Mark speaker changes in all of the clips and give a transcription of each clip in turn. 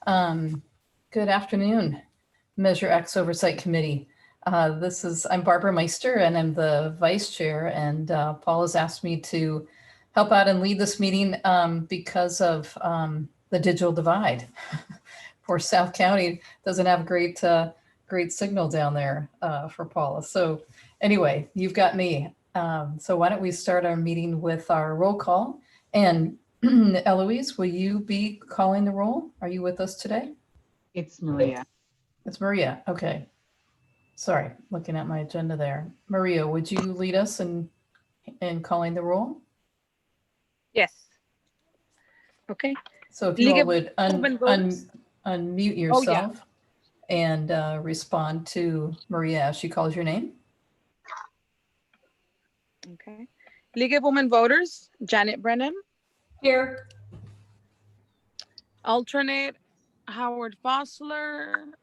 Speaker 1: Um, Good afternoon, Measure X Oversight Committee. I'm Barbara Meister and I'm the vice chair, and Paul has asked me to help out and lead this meeting because of the digital divide. Poor South County doesn't have great signal down there for Paula. So anyway, you've got me. So why don't we start our meeting with our roll call? And Eloise, will you be calling the roll? Are you with us today?
Speaker 2: It's Maria.
Speaker 1: It's Maria. Okay. Sorry, looking at my agenda there. Maria, would you lead us in calling the roll?
Speaker 3: Yes. Okay.
Speaker 1: So if you all would unmute yourself and respond to Maria as she calls your name.
Speaker 3: Okay. League of Women Voters, Janet Brennan.
Speaker 4: Here.
Speaker 3: Alternate, Howard Fossler.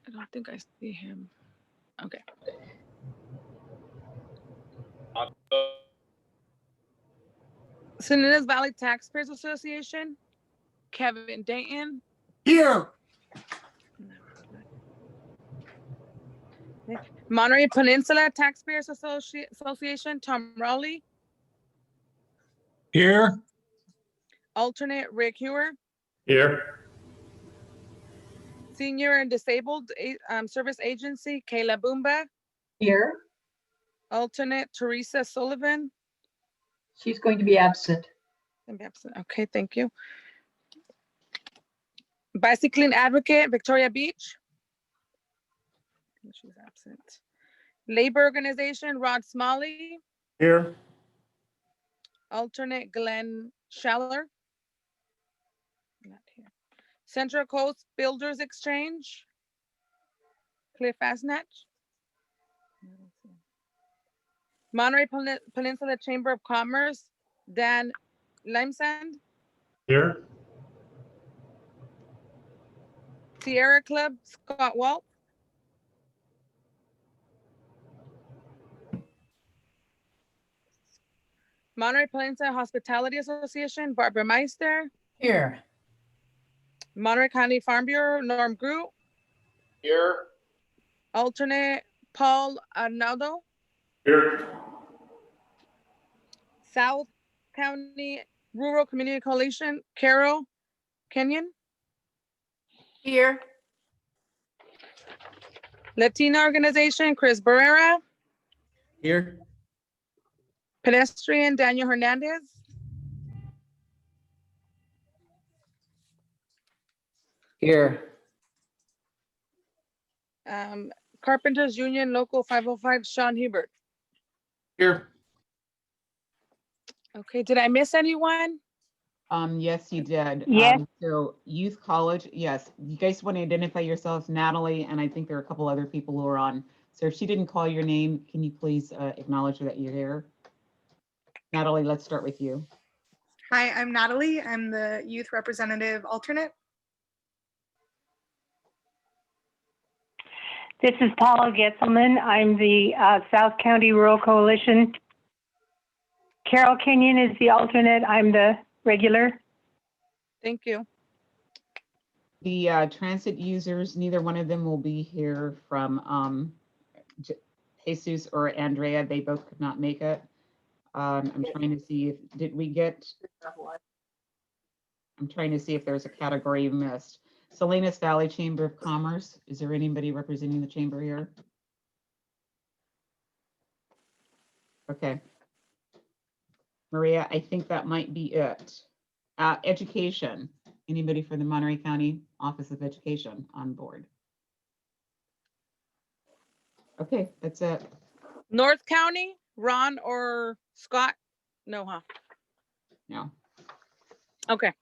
Speaker 3: I don't think I see him. Okay. Salinas Valley Taxpayers Association, Kevin Dayton.
Speaker 5: Here.
Speaker 3: Monterey Peninsula Taxpayers Association, Tom Rowley.
Speaker 5: Here.
Speaker 3: Alternate, Rick Hewer.
Speaker 5: Here.
Speaker 3: Senior and Disabled Service Agency, Kayla Boomba.
Speaker 4: Here.
Speaker 3: Alternate, Teresa Sullivan.
Speaker 4: She's going to be absent.
Speaker 3: Okay, thank you. Bicycling Advocate, Victoria Beach. She's absent. Labor Organization, Rod Smalley.
Speaker 5: Here.
Speaker 3: Alternate, Glenn Schaller. Not here. Central Coast Builders Exchange, Cliff Asnach. Monterey Peninsula Chamber of Commerce, Dan Limesand.
Speaker 5: Here.
Speaker 3: Sierra Club, Scott Walt. Monterey Peninsula Hospitality Association, Barbara Meister.
Speaker 1: Here.
Speaker 3: Monterey County Farm Bureau, Norm Groot.
Speaker 5: Here.
Speaker 3: Alternate, Paul Arnaldo.
Speaker 5: Here.
Speaker 3: South County Rural Community Coalition, Carol Kenyon.
Speaker 4: Here.
Speaker 3: Latina Organization, Chris Barrera.
Speaker 5: Here.
Speaker 3: Pedestrian, Daniel Hernandez.
Speaker 1: Here.
Speaker 3: Carpenters Union Local 505, Sean Hubert.
Speaker 5: Here.
Speaker 3: Okay, did I miss anyone?
Speaker 2: Yes, you did.
Speaker 6: Yes.
Speaker 2: So Youth College, yes. You guys want to identify yourselves, Natalie, and I think there are a couple other people who are on. So if she didn't call your name, can you please acknowledge that you're here? Natalie, let's start with you.
Speaker 7: Hi, I'm Natalie. I'm the youth representative alternate.
Speaker 6: This is Paula Getzelman. I'm the South County Rural Coalition. Carol Kenyon is the alternate. I'm the regular.
Speaker 3: Thank you.
Speaker 2: The transit users, neither one of them will be here from Jesus or Andrea. They both could not make it. I'm trying to see if, I'm trying to see if there's a category missed. Salinas Valley Chamber of Commerce. Is there anybody representing the chamber here? Okay. Maria, I think that might be it. Education. Anybody for the Monterey County Office of Education on board? Okay, that's it.
Speaker 3: North County, Ron or Scott? No, huh?
Speaker 2: No.
Speaker 3: Okay.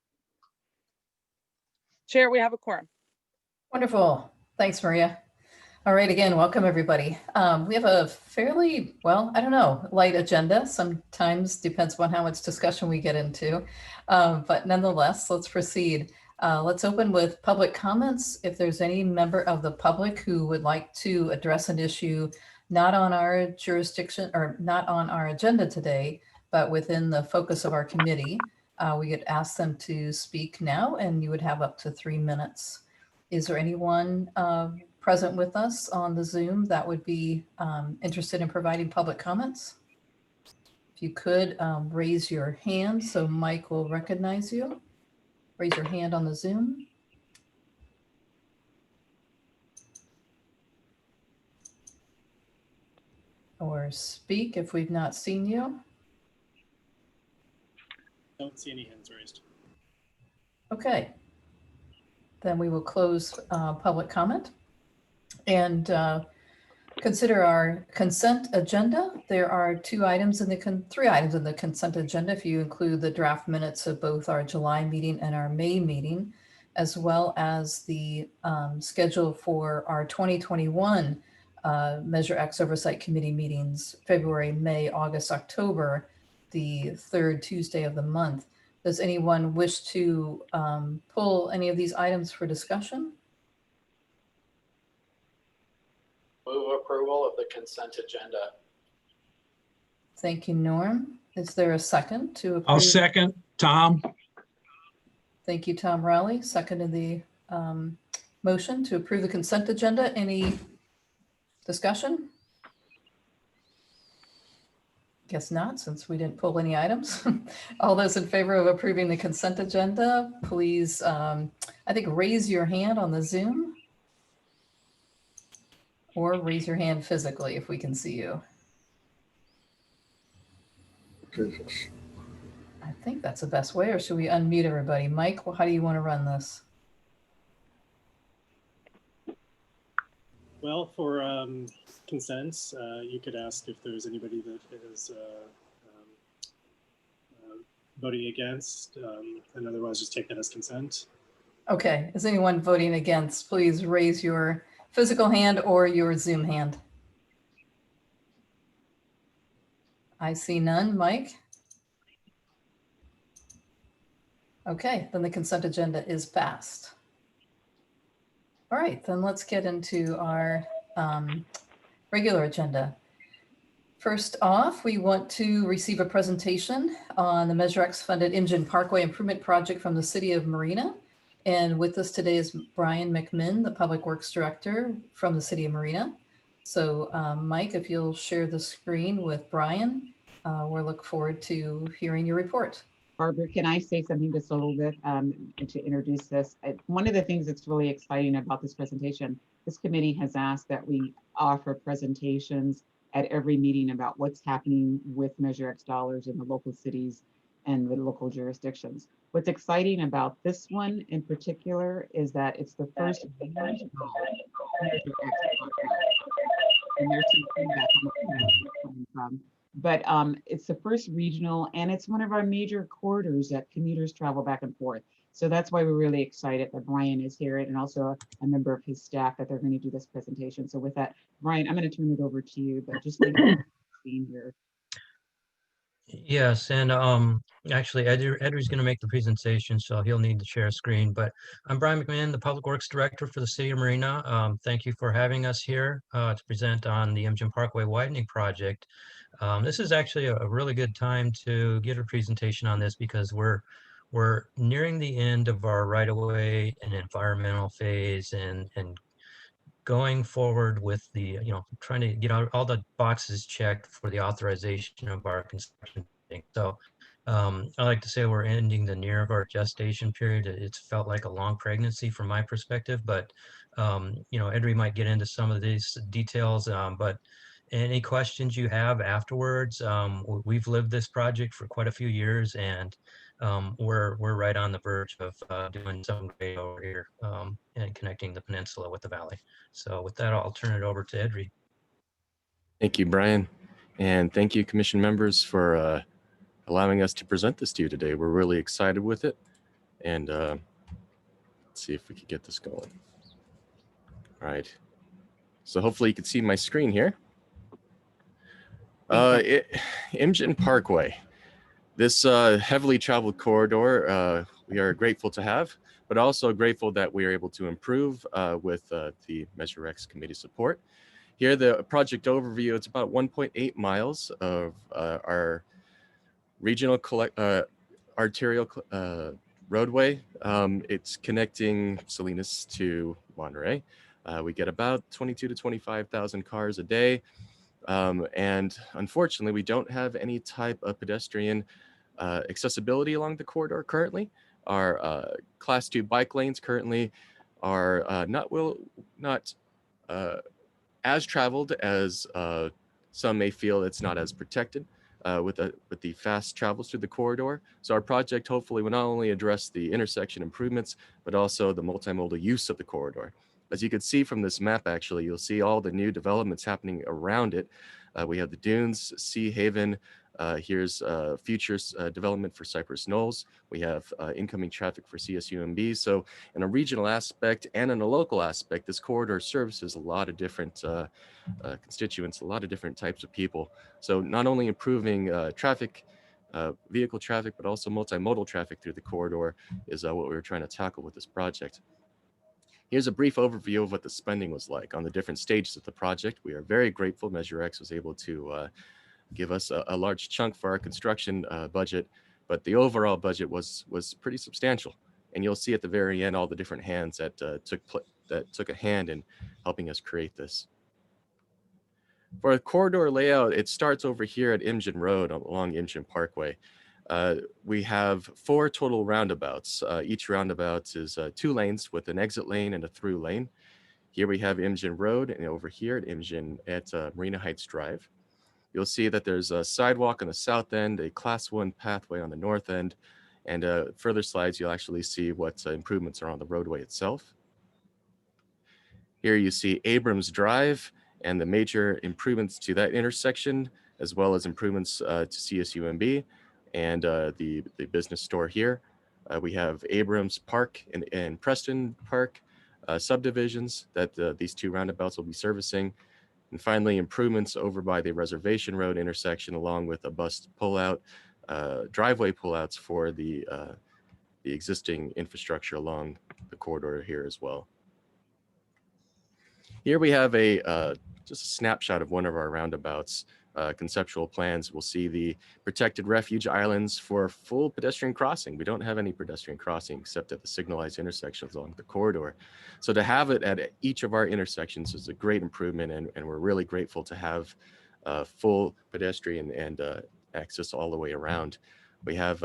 Speaker 3: Chair, we have a quorum.
Speaker 1: Wonderful. Thanks, Maria. All right, again, welcome everybody. We have a fairly, well, I don't know, light agenda. Sometimes depends on how much discussion we get into, but nonetheless, let's proceed. Let's open with public comments. If there's any member of the public who would like to address an issue not on our jurisdiction or not on our agenda today, but within the focus of our committee, we could ask them to speak now, and you would have up to 3 minutes. Is there anyone present with us on the Zoom that would be interested in providing public comments? If you could raise your hand so Mike will recognize you. Raise your hand on the Zoom. Or speak if we've not seen you.
Speaker 5: Don't see any hands raised.
Speaker 1: Okay. Then we will close public comment and consider our consent agenda. There are three items in the consent agenda if you include the draft minutes of both our July meeting and our May meeting, as well as the schedule for our 2021 Measure X Oversight Committee meetings, February, May, August, October, the third Tuesday of the month. Does anyone wish to pull any of these items for discussion?
Speaker 5: Move approval of the consent agenda.
Speaker 1: Thank you, Norm. Is there a second to approve?
Speaker 8: I'll second, Tom.
Speaker 1: Thank you, Tom Rowley. Seconded the motion to approve the consent agenda. Any discussion? Guess not, since we didn't pull any items. All those in favor of approving the consent agenda, please, I think, raise your hand on the Zoom. Or raise your hand physically if we can see you. I think that's the best way, or should we unmute everybody? Mike, how do you want to run this?
Speaker 9: Well, for consents, you could ask if there's anybody that is voting against, and otherwise just take that as consent.
Speaker 1: Okay, is anyone voting against? Please raise your physical hand or your Zoom hand. I see none. Mike? Okay, then the consent agenda is passed. All right, then let's get into our regular agenda. First off, we want to receive a presentation on the Measure X funded Imjin Parkway Improvement Project from the City of Marina. And with us today is Brian McMinn, the Public Works Director from the City of Marina. So Mike, if you'll share the screen with Brian, we'll look forward to hearing your report.
Speaker 2: Barbara, can I say something just a little bit to introduce this? One of the things that's really exciting about this presentation, this committee has asked that we offer presentations at every meeting about what's happening with Measure X dollars in the local cities and the local jurisdictions. What's exciting about this one in particular is that it's the first regional Measure X and there's some feedback on where that's coming from. But it's the first regional, and it's one of our major corridors that commuters travel back and forth. So that's why we're really excited that Brian is here and also a member of his staff that they're going to do this presentation. So with that, Brian, I'm going to turn it over to you, but just being here.
Speaker 10: Yes, and actually Edry's going to make the presentation, so he'll need to share a screen. But I'm Brian McMahon, the Public Works Director for the City of Marina. Thank you for having us here to present on the Imjin Parkway Widening Project. This is actually a really good time to get a presentation on this because we're nearing the end of our right-of-way and environmental phase and going forward with the, trying to get all the boxes checked for the authorization of our construction. So I like to say we're ending the near of our gestation period. It's felt like a long pregnancy from my perspective, but Edry might get into some of these details, but any questions you have afterwards, we've lived this project for quite a few years, and we're right on the verge of doing something great over here and connecting the peninsula with the valley. So with that, I'll turn it over to Edry.
Speaker 11: Thank you, Brian. And thank you, commission members, for allowing us to present this to you today. We're really excited with it. And let's see if we can get this going. All right. So hopefully you can see my screen here. Imjin Parkway. This heavily traveled corridor, we are grateful to have, but also grateful that we are able to improve with the Measure X committee support. Here, the project overview, it's about 1.8 miles of our regional arterial roadway. It's connecting Salinas to Monterey. We get about 22 to 25,000 cars a day. And unfortunately, we don't have any type of pedestrian accessibility along the corridor currently. Our class 2 bike lanes currently are not as traveled as some may feel. It's not as protected with the fast travels through the corridor. So our project hopefully will not only address the intersection improvements, but also the multimodal use of the corridor. As you can see from this map, actually, you'll see all the new developments happening around it. We have the dunes, Sea Haven. Here's future development for Cypress Knolls. We have incoming traffic for CSUMB. So in a regional aspect and in a local aspect, this corridor services a lot of different constituents, a lot of different types of people. So not only improving vehicle traffic, but also multimodal traffic through the corridor is what we were trying to tackle with this project. Here's a brief overview of what the spending was like on the different stages of the project. We are very grateful Measure X was able to give us a large chunk for our construction budget, but the overall budget was pretty substantial. And you'll see at the very end all the different hands that took a hand in helping us create this. For a corridor layout, it starts over here at Imjin Road along Imjin Parkway. We have 4 total roundabouts. Each roundabout is 2 lanes with an exit lane and a through lane. Here we have Imjin Road, and over here at Marina Heights Drive. You'll see that there's a sidewalk on the south end, a class 1 pathway on the north end, and further slides you'll actually see what improvements are on the roadway itself. Here you see Abrams Drive and the major improvements to that intersection, as well as improvements to CSUMB and the business store here. We have Abrams Park and Preston Park subdivisions that these 2 roundabouts will be servicing. And finally, improvements over by the Reservation Road intersection, along with a bus pullout, driveway pullouts for the existing infrastructure along the corridor here as well. Here we have just a snapshot of one of our roundabouts. Conceptual plans. We'll see the protected refuge islands for full pedestrian crossing. We don't have any pedestrian crossing except at the signalized intersections along the corridor. So to have it at each of our intersections is a great improvement, and we're really grateful to have full pedestrian and access all the way around. We have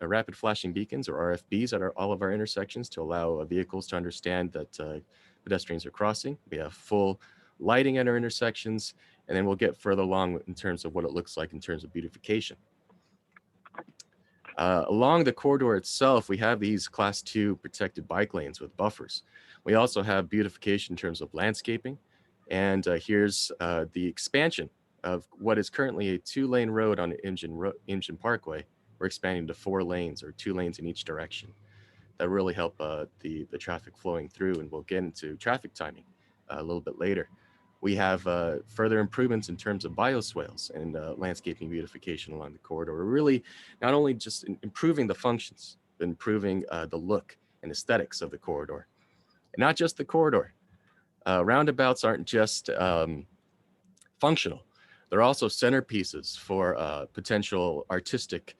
Speaker 11: rapid flashing beacons, or RFBs, at all of our intersections to allow vehicles to understand that pedestrians are crossing. We have full lighting at our intersections, and then we'll get further along in terms of what it looks like in terms of beautification. Along the corridor itself, we have these class 2 protected bike lanes with buffers. We also have beautification in terms of landscaping. And here's the expansion of what is currently a 2-lane road on Imjin Parkway. We're expanding to 4 lanes, or 2 lanes in each direction. That really help the traffic flowing through, and we'll get into traffic timing a little bit later. We have further improvements in terms of bioswales and landscaping beautification along the corridor. We're really not only just improving the functions, but improving the look and aesthetics of the corridor. And not just the corridor. Roundabouts aren't just functional. They're also centerpieces for potential artistic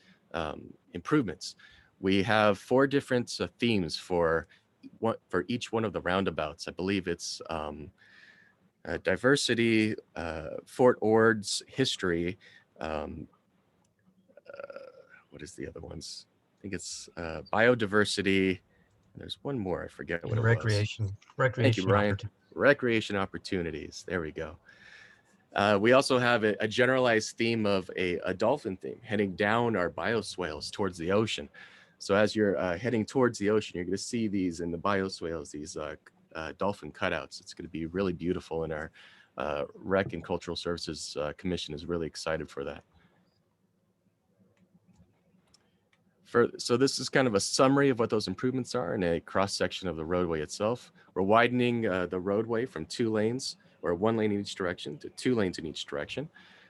Speaker 11: improvements. We have 4 different themes for each one of the roundabouts. I believe it's diversity, Fort Ord's history. What is the other ones? I think it's biodiversity. There's one more. I forget what it was.
Speaker 10: Recreation.
Speaker 11: Thank you, Brian. Recreation opportunities. There we go. We also have a generalized theme of a dolphin theme heading down our bioswales towards the ocean. So as you're heading towards the ocean, you're going to see these in the bioswales, these dolphin cutouts. It's going to be really beautiful, and our Rec and Cultural Services Commission is really excited for that. So this is kind of a summary of what those improvements are in a cross section of the roadway itself. We're widening the roadway from 2 lanes, or 1 lane in each direction, to 2 lanes in each direction.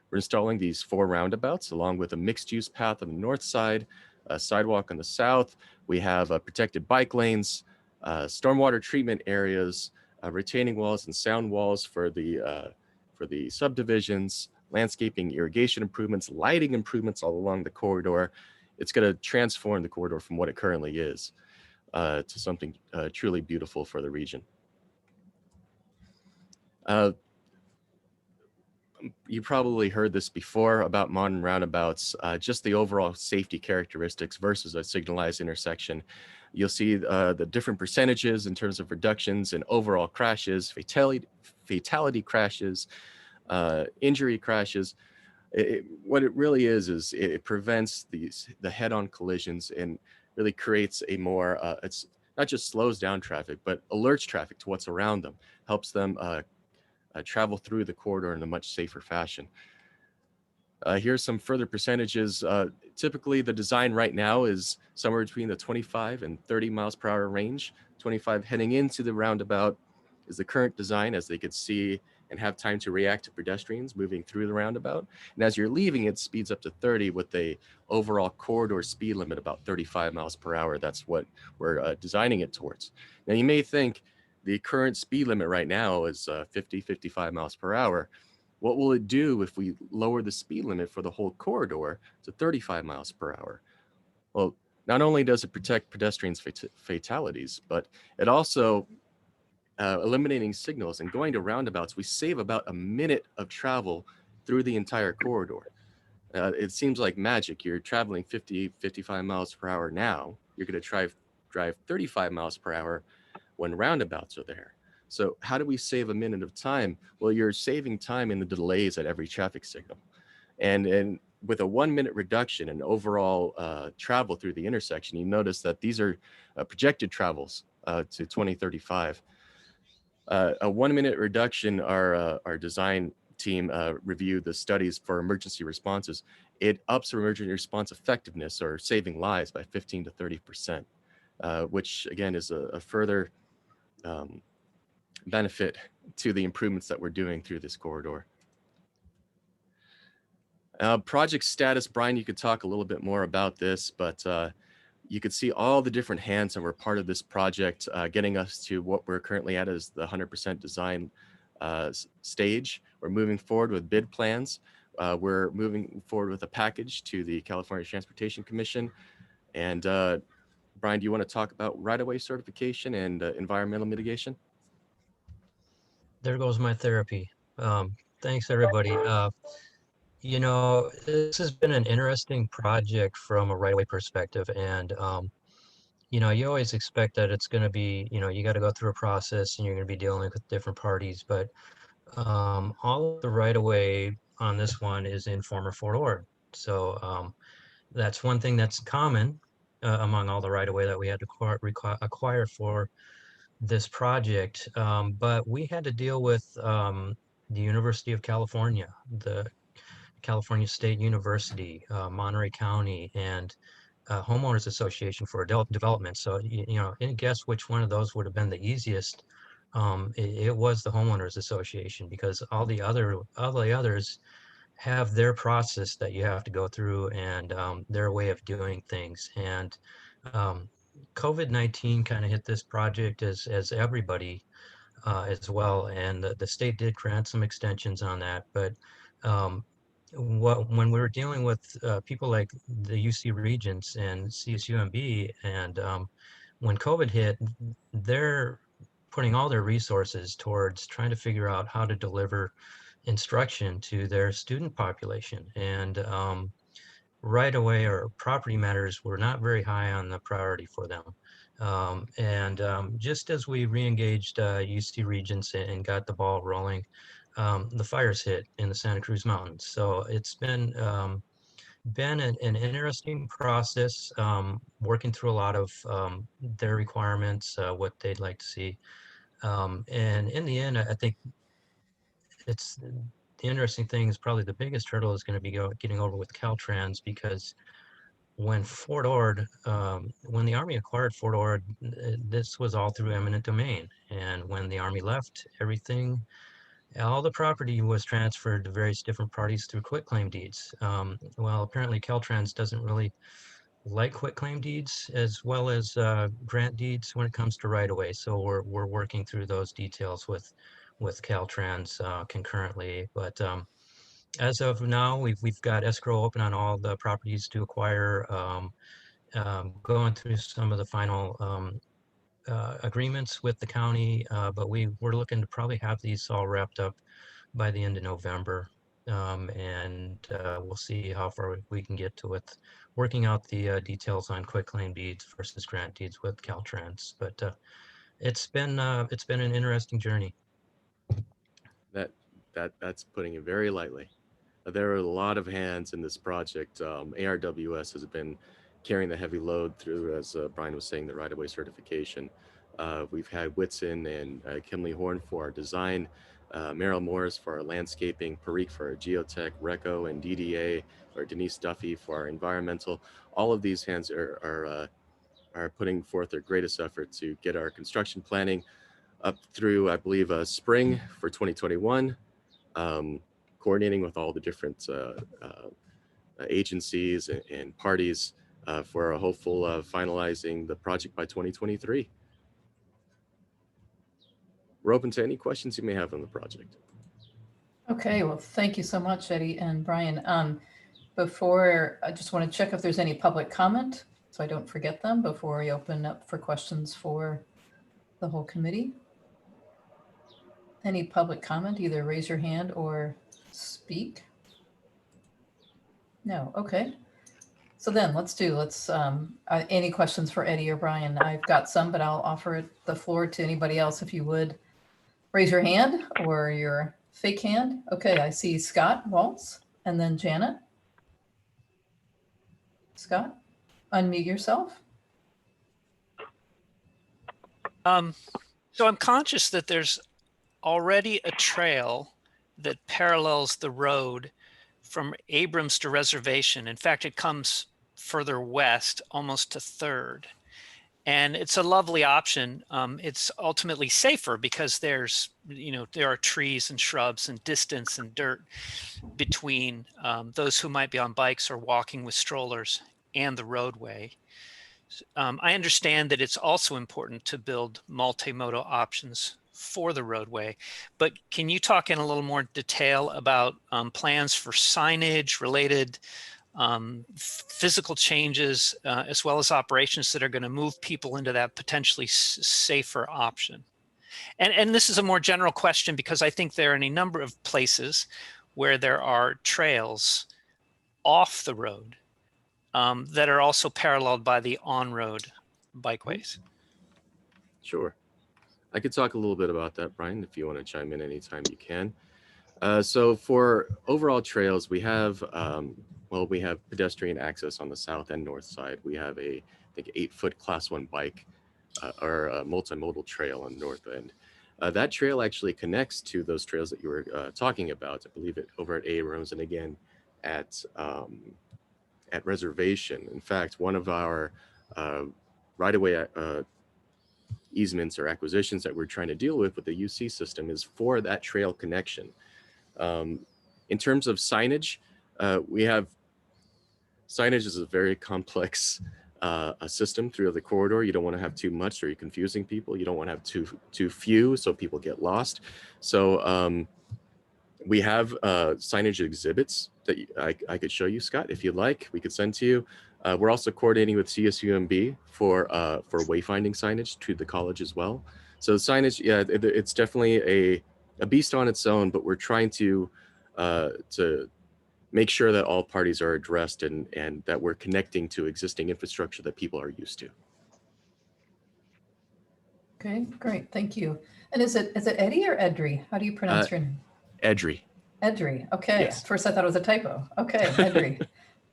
Speaker 11: We're installing these 4 roundabouts along with a mixed use path on the north side, a sidewalk on the south. We have protected bike lanes, stormwater treatment areas, retaining walls and sound walls for the subdivisions, landscaping, irrigation improvements, lighting improvements all along the corridor, it's going to transform the corridor from what it currently is to something truly beautiful for the region. You probably heard this before about modern roundabouts, just the overall safety characteristics versus a signalized intersection. You'll see the different percentages in terms of reductions in overall crashes, fatality crashes, injury crashes. What it really is it prevents the head-on collisions and really creates a more, it's not just slows down traffic, but alerts traffic to what's around them, helps them travel through the corridor in a much safer fashion. Here's some further percentages. Typically, the design right now is somewhere between the 25 and 30 miles per hour range. 25 heading into the roundabout is the current design, as they could see and have time to react to pedestrians moving through the roundabout. And as you're leaving, it speeds up to 30 with a overall corridor speed limit about 35 miles per hour. That's what we're designing it towards. Now, you may think the current speed limit right now is 50, 55 miles per hour. What will it do if we lower the speed limit for the whole corridor to 35 miles per hour? Well, not only does it protect pedestrians' fatalities, but it also, eliminating signals and going to roundabouts, we save about a minute of travel through the entire corridor. It seems like magic. You're traveling 50, 55 miles per hour now. You're going to drive 35 miles per hour when roundabouts are there. So how do we save a minute of time? Well, you're saving time in the delays at every traffic signal. And with a 1 minute reduction in overall travel through the intersection, you notice that these are projected travels to 2035. A 1 minute reduction, our design team reviewed the studies for emergency responses. It ups emergency response effectiveness, or saving lives, by 15 to 30%, which again is a further benefit to the improvements that we're doing through this corridor. Project status, Brian, you could talk a little bit more about this, but you could see all the different hands that were part of this project, getting us to what we're currently at as the 100% design stage. We're moving forward with bid plans. We're moving forward with a package to the California Transportation Commission. And Brian, do you want to talk about right-of-way certification and environmental mitigation?
Speaker 10: There goes my therapy. Thanks, everybody. You know, this has been an interesting project from a right-of-way perspective. And, you know, you always expect that it's going to be, you know, you got to go through a process and you're going to be dealing with different parties. But all of the right-of-way on this one is in former Fort Ord. So that's one thing that's common among all the right-of-way that we had to acquire for this project. But we had to deal with the University of California, the California State University, Monterey County, and Homeowners Association for Adult Development. So, you know, any guess which one of those would have been the easiest? It was the Homeowners Association, because all the others have their process that you have to go through, and their way of doing things. And COVID-19 kind of hit this project as everybody as well, and the state did grant some extensions on that. But when we were dealing with people like the UC Regents and CSUMB, and when COVID hit, they're putting all their resources towards trying to figure out how to deliver instruction to their student population. And right away, or property matters were not very high on the priority for them. Just as we re-engaged UC Regents and got the ball rolling, the fires hit in the Santa Cruz Mountains. So it's been an interesting process, working through a lot of their requirements, what they'd like to see. And in the end, I think it's the interesting thing is probably the biggest hurdle is going to be getting over with Caltrans, because when Fort Ord, when the Army acquired Fort Ord, this was all through eminent domain. And when the Army left, all the property was transferred to various different parties through quitclaim deeds. Well, apparently Caltrans doesn't really like quitclaim deeds as well as grant deeds when it comes to right-of-way. So we're working through those details with Caltrans concurrently. But As of now, we've got escrow open on all the properties to acquire, going through some of the final agreements with the county, but we're looking to probably have these all wrapped up by the end of November. And we'll see how far we can get to with working out the details on quitclaim deeds versus grant deeds with Caltrans. But it's been an interesting journey.
Speaker 11: That's putting it very lightly. There are a lot of hands in this project. ARWS has been carrying the heavy load through, as Brian was saying, the right-of-way certification. We've had Whitson and Kimley Horn for our design, Merrill Morris for our landscaping, Parikh for our geotech, Reco and DDA, or Denise Duffy for our environmental. All of these hands are putting forth their greatest effort to get our construction planning up through, I believe, spring for 2021. Coordinating with all the different agencies and parties for a hopeful finalizing the project by 2023. We're open to any questions you may have on the project.
Speaker 1: Okay, well, thank you so much, Eddie and Brian. Before, I just want to check if there's any public comment, so I don't forget them before we open up for questions for the whole committee. Any public comment, either raise your hand or speak? No, okay. So then let's any questions for Eddie or Brian? I've got some, but I'll offer the floor to anybody else if you would. Raise your hand or your fake hand. Okay, I see Scott Waltz and then Janet. Scott, unmute yourself.
Speaker 8: So I'm conscious that there's already a trail that parallels the road from Abrams to Reservation. In fact, it comes further west, almost to 3rd. And it's a lovely option. It's ultimately safer because there are trees and shrubs and distance and dirt between those who might be on bikes or walking with strollers and the roadway. I understand that it's also important to build multimodal options for the roadway, but can you talk in a little more detail about plans for signage related physical changes, as well as operations that are going to move people into that potentially safer option? And this is a more general question because I think there are any number of places where there are trails off the road that are also paralleled by the on-road bikeways.
Speaker 11: Sure. I could talk a little bit about that, Brian, if you want to chime in anytime you can. So for overall trails, we have, we have pedestrian access on the south and north side. We have I think 8-foot class 1 bike or a multimodal trail on the north end. That trail actually connects to those trails that you were talking about. I believe it over at Abrams and again at Reservation. In fact, one of our right-of-way easements or acquisitions that we're trying to deal with the UC system is for that trail connection. In terms of signage, signage is a very complex system through the corridor. You don't want to have too much or you're confusing people. You don't want to have too few so people get lost. So we have signage exhibits that I could show you, Scott, if you'd like. We could send to you. We're also coordinating with CSUMB for wayfinding signage to the college as well. So signage, yeah, it's definitely a beast on its own, but we're trying to make sure that all parties are addressed and that we're connecting to existing infrastructure that people are used to.
Speaker 1: Okay, great, thank you. And is it Eddie or Edry? How do you pronounce your name?
Speaker 11: Edry.
Speaker 1: Edry, okay.
Speaker 11: Yes.
Speaker 1: At first I thought it was a typo. Okay, Edry.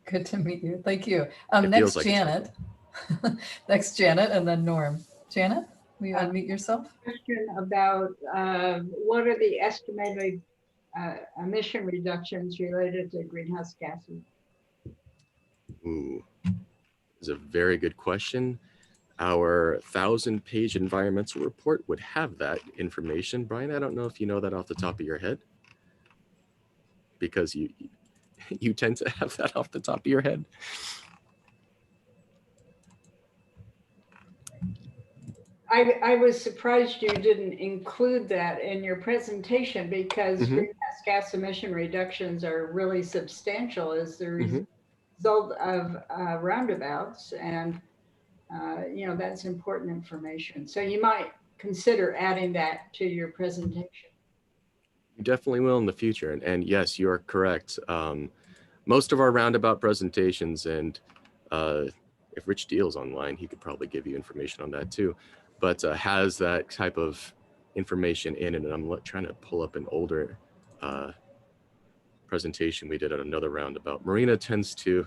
Speaker 1: Good to meet you. Thank you. Next, like Janet. Next, Janet, and then Norm. Janet, will you unmute yourself?
Speaker 4: Question about what are the estimated emission reductions related to greenhouse gases?
Speaker 11: Ooh, it's a very good question. Our 1,000-page environmental report would have that information. Brian, I don't know if you know that off the top of your head, because you tend to have that off the top of your head.
Speaker 4: I was surprised you didn't include that in your presentation because
Speaker 11: Mhm.
Speaker 4: greenhouse gas emission reductions are really substantial as the
Speaker 11: Mhm.
Speaker 4: result of roundabouts. And, that's important information. So you might consider adding that to your presentation.
Speaker 11: You definitely will in the future. And yes, you are correct. Most of our roundabout presentations, and if Rich Deal's online, he could probably give you information on that too, but has that type of information in it. And I'm trying to pull up an older presentation we did at another roundabout. Marina tends to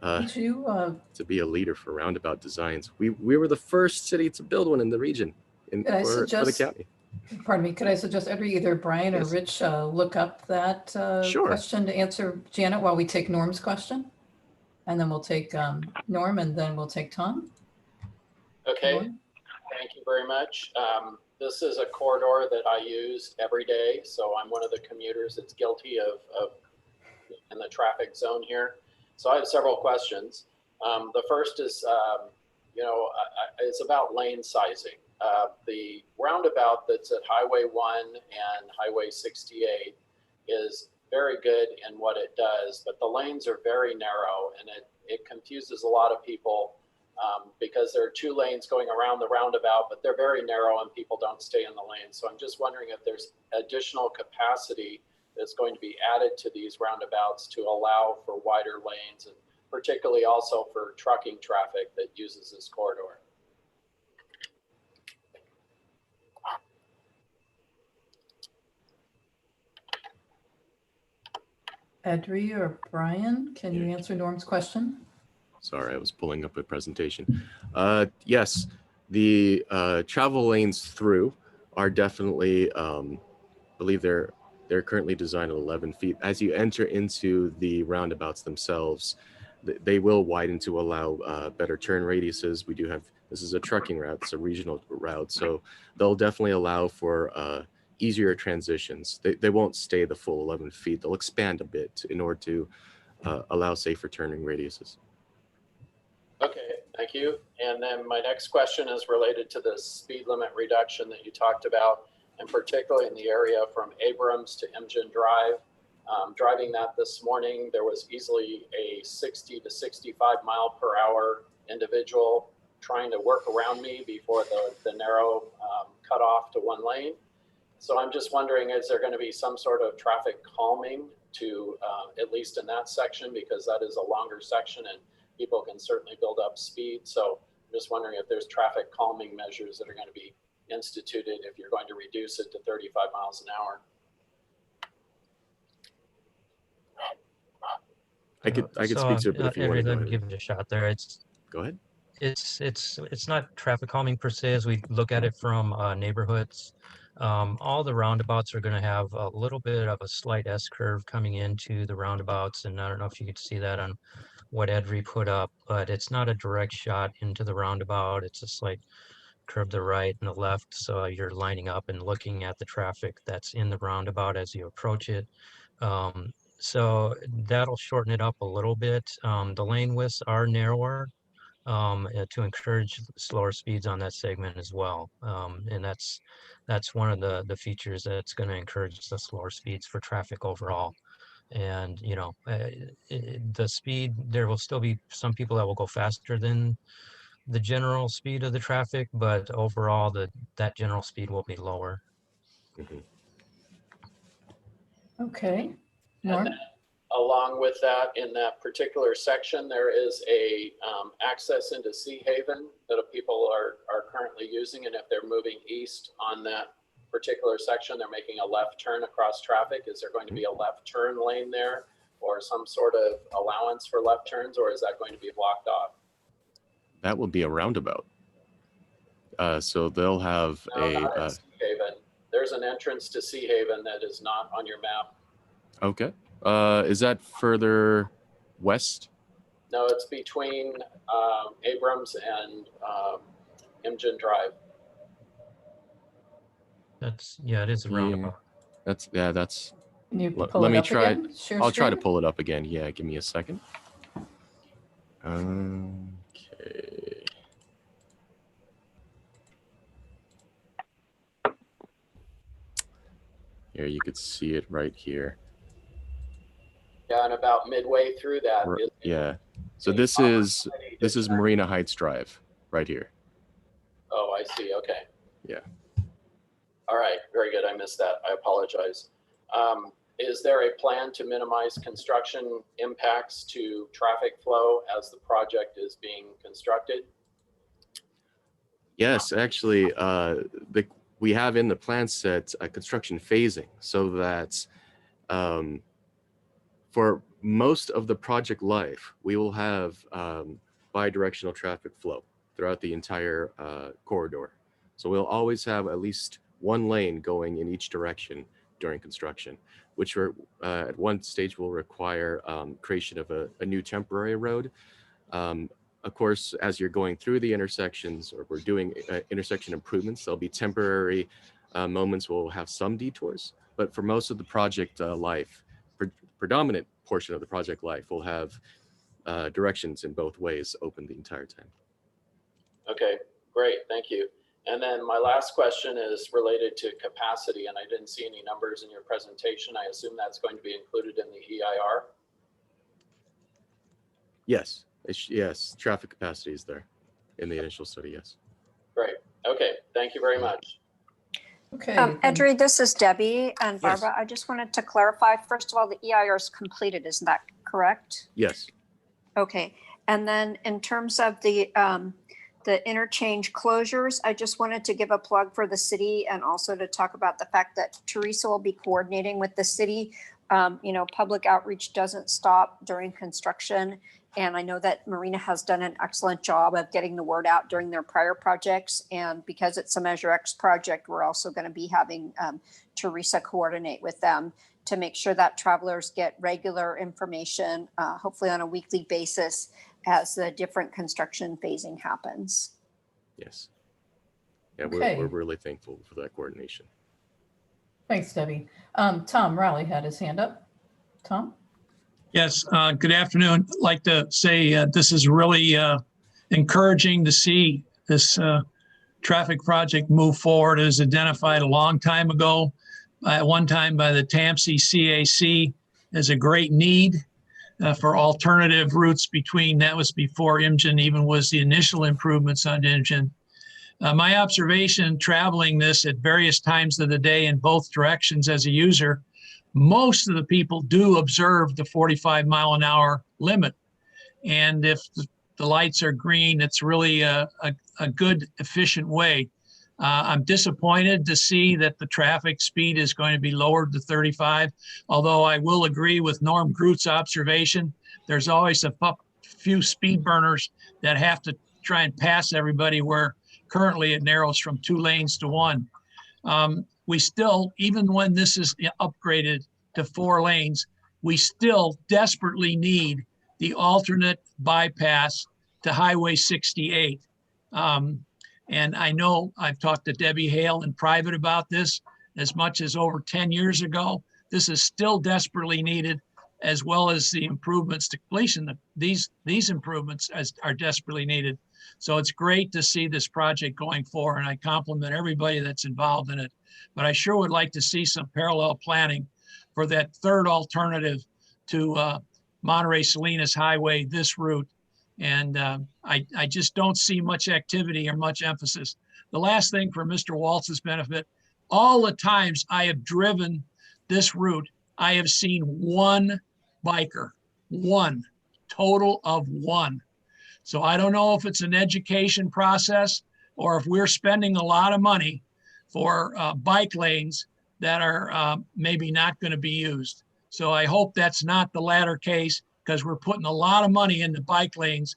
Speaker 1: Could you,
Speaker 11: be a leader for roundabout designs. We were the first city to build one in the region
Speaker 1: could I
Speaker 11: for the
Speaker 1: suggest,
Speaker 11: county.
Speaker 1: pardon me, could I suggest either Brian or
Speaker 11: Yes.
Speaker 1: Rich look up that
Speaker 11: Sure.
Speaker 1: question to answer Janet while we take Norm's question? And then we'll take Norm, and then we'll take Tom.
Speaker 5: Okay,
Speaker 1: Norm?
Speaker 5: thank you very much. This is a corridor that I use every day, so I'm one of the commuters that's guilty of in the traffic zone here. So I have several questions. The first is, it's about lane sizing. The roundabout that's at Highway 1 and Highway 68 is very good in what it does, but the lanes are very narrow, and it confuses a lot of people because there are 2 lanes going around the roundabout, but they're very narrow and people don't stay in the lane. So I'm just wondering if there's additional capacity that's going to be added to these roundabouts to allow for wider lanes, and particularly also for trucking traffic that uses this corridor.
Speaker 1: Edri or Brian, can you answer Norm's question?
Speaker 11: Sorry, I was pulling up a presentation. Yes, the travel lanes through are definitely, I believe they're currently designed at 11 feet. As you enter into the roundabouts themselves, they will widen to allow better turn radiuses. We do have, this is a trucking route, it's a regional route, so they'll definitely allow for easier transitions. They won't stay the full 11 feet. They'll expand a bit in order to allow safer turning radiuses.
Speaker 5: Okay, thank you. And then my next question is related to the speed limit reduction that you talked about, and particularly in the area from Abrams to Imgen Drive. Driving that this morning, there was easily a 60 to 65 mile per hour individual trying to work around me before the narrow cutoff to 1 lane. So I'm just wondering, is there going to be some sort of traffic calming to, at least in that section, because that is a longer section and people can certainly build up speed. So I'm just wondering if there's traffic calming measures that are going to be instituted if you're going to reduce it to 35 miles an hour.
Speaker 11: I could speak to it, but if you want to go ahead.
Speaker 10: Give it a shot there.
Speaker 11: Go ahead.
Speaker 10: It's not traffic calming per se as we look at it from neighborhoods. All the roundabouts are going to have a little bit of a slight S curve coming into the roundabouts, and I don't know if you could see that on what Edri put up, but it's not a direct shot into the roundabout. It's a slight curve to the right and the left, so you're lining up and looking at the traffic that's in the roundabout as you approach it. So that'll shorten it up a little bit. The lane widths are narrower to encourage slower speeds on that segment as well. And that's one of the features that's going to encourage the slower speeds for traffic overall. And the speed, there will still be some people that will go faster than the general speed of the traffic, but overall that general speed will be lower.
Speaker 11: Mm-hmm.
Speaker 1: Okay, Norm?
Speaker 5: Along with that, in that particular section, there is a access into Sea Haven that people are currently using. And if they're moving east on that particular section, they're making a left turn across traffic. Is there going to be a left turn lane there or some sort of allowance for left turns, or is that going to be blocked off?
Speaker 11: That will be a roundabout. So they'll have
Speaker 5: not at Sea Haven. There's an entrance to Sea Haven that is not on your map.
Speaker 11: Okay. Is that further west?
Speaker 5: No, it's between Abrams and Imgen Drive.
Speaker 10: It is a roundabout.
Speaker 11: That's
Speaker 1: Can you pull
Speaker 11: let
Speaker 1: it
Speaker 11: me
Speaker 1: up
Speaker 11: try.
Speaker 1: again?
Speaker 11: I'll try to pull it up again. Yeah, give me a second. Okay. Here, you could see it right here.
Speaker 5: Yeah, and about midway through that.
Speaker 11: Yeah. So this is Marina Heights Drive right here.
Speaker 5: Oh, I see. Okay.
Speaker 11: Yeah.
Speaker 5: All right. Very good. I missed that. I apologize. Is there a plan to minimize construction impacts to traffic flow as the project is being constructed?
Speaker 11: Yes, actually, we have in the plan set a construction phasing so that for most of the project life, we will have bi-directional traffic flow throughout the entire corridor. So we'll always have at least one lane going in each direction during construction, which at one stage will require creation of a new temporary road. Of course, as you're going through the intersections, or we're doing intersection improvements, there'll be temporary moments where we'll have some detours, but for most of the project life, predominant portion of the project life, will have directions in both ways open the entire time.
Speaker 5: Okay, great, thank you. And then my last question is related to capacity, and I didn't see any numbers in your presentation. I assume that's going to be included in the EIR?
Speaker 11: Yes, yes, traffic capacity is there in the initial study, yes.
Speaker 5: Great, okay, thank you very much.
Speaker 1: Okay.
Speaker 12: Edry, this is Debbie and Barbara.
Speaker 11: Yes.
Speaker 12: I just wanted to clarify, first of all, the EIR is completed, isn't that correct?
Speaker 11: Yes.
Speaker 12: Okay, and then in terms of the interchange closures, I just wanted to give a plug for the city and also to talk about the fact that Teresa will be coordinating with the city. Public outreach doesn't stop during construction. And I know that Marina has done an excellent job of getting the word out during their prior projects. And because it's a Measure X project, we're also going to be having Teresa coordinate with them to make sure that travelers get regular information, hopefully on a weekly basis, as the different construction phasing happens.
Speaker 11: Yes. Yeah,
Speaker 1: Okay.
Speaker 11: we're really thankful for that coordination.
Speaker 1: Thanks, Debbie. Tom Rowley had his hand up. Tom?
Speaker 13: Yes, good afternoon. I'd like to say this is really encouraging to see this traffic project move forward. It was identified a long time ago, at one time by the TAMC CAC, as a great need for alternative routes between, that was before IMGEN even was the initial improvements on IMGEN. My observation traveling this at various times of the day in both directions as a user, most of the people do observe the 45-mile-an-hour limit. And if the lights are green, it's really a good, efficient way. I'm disappointed to see that the traffic speed is going to be lowered to 35, although I will agree with Norm Groot's observation. There's always a few speed burners that have to try and pass everybody, where currently it narrows from 2 lanes to 1. We still, even when this is upgraded to 4 lanes, we still desperately need the alternate bypass to Highway 68. And I know I've talked to Debbie Hale in private about this as much as over 10 years ago. This is still desperately needed, as well as the improvements to completion. These improvements are desperately needed. So it's great to see this project going forward, and I compliment everybody that's involved in it. But I sure would like to see some parallel planning for that third alternative to Monterey Salinas Highway, this route. And I just don't see much activity or much emphasis. The last thing, for Mr. Waltz's benefit, all the times I have driven this route, I have seen one biker, one, total of one. So I don't know if it's an education process or if we're spending a lot of money for bike lanes that are maybe not going to be used. So I hope that's not the latter case, because we're putting a lot of money into bike lanes.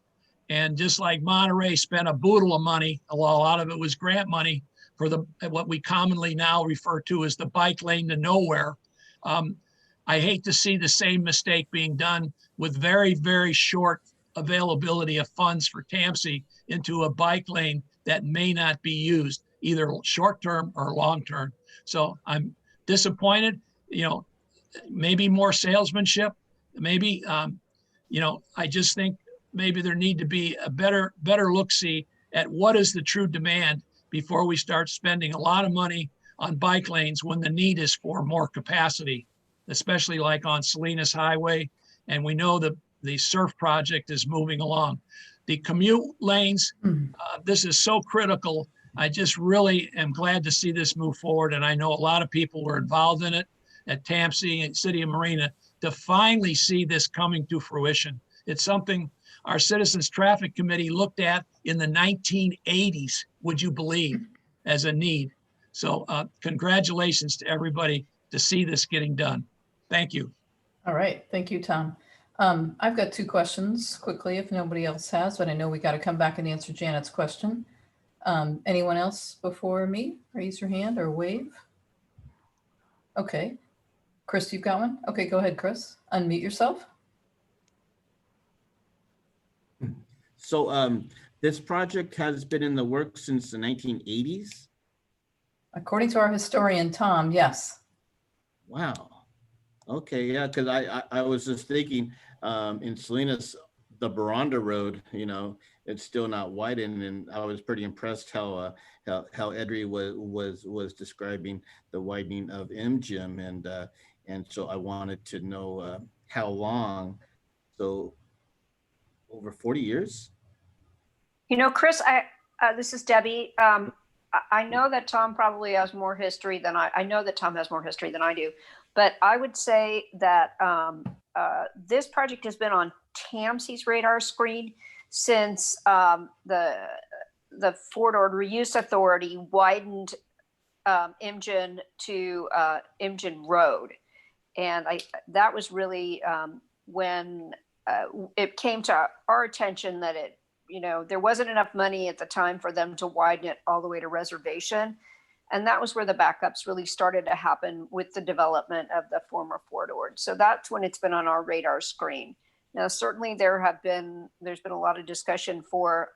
Speaker 13: And just like Monterey spent a boodle of money, a lot of it was grant money for what we commonly now refer to as the bike lane to nowhere. I hate to see the same mistake being done with very, very short availability of funds for TAMC into a bike lane that may not be used, either short-term or long-term. So I'm disappointed, maybe more salesmanship, maybe, I just think maybe there need to be a better look-see at what is the true demand before we start spending a lot of money on bike lanes when the need is for more capacity, especially like on Salinas Highway. And we know that the surf project is moving along. The commute lanes, this is so critical. I just really am glad to see this move forward. And I know a lot of people were involved in it at TAMC and City of Marina to finally see this coming to fruition. It's something our Citizens Traffic Committee looked at in the 1980s, would you believe, as a need. So congratulations to everybody to see this getting done. Thank you.
Speaker 1: All right. Thank you, Tom. I've got 2 questions quickly if nobody else has, but I know we got to come back and answer Janet's question. Anyone else before me? Raise your hand or wave. Okay. Chris, you've got one? Okay, go ahead, Chris. Unmute yourself.
Speaker 14: So this project has been in the works since the 1980s?
Speaker 1: According to our historian, Tom, yes.
Speaker 14: Wow. Okay, yeah, because I was just thinking in Salinas, the Baranda Road, you know, it's still not widened, and I was pretty impressed how Edry was describing the widening of MGM, and so I wanted to know how long. So over 40 years?
Speaker 12: You know, Chris, this is Debbie. I know that Tom probably has more history than I know that Tom has more history than I do, but I would say that this project has been on TAMC's radar screen since the Fort Ord Reuse Authority widened Imgen to Imgen Road. And that was really when it came to our attention that there wasn't enough money at the time for them to widen it all the way to Reservation. And that was where the backups really started to happen with the development of the former Fort Ord. So that's when it's been on our radar screen. Now, certainly there's been a lot of discussion for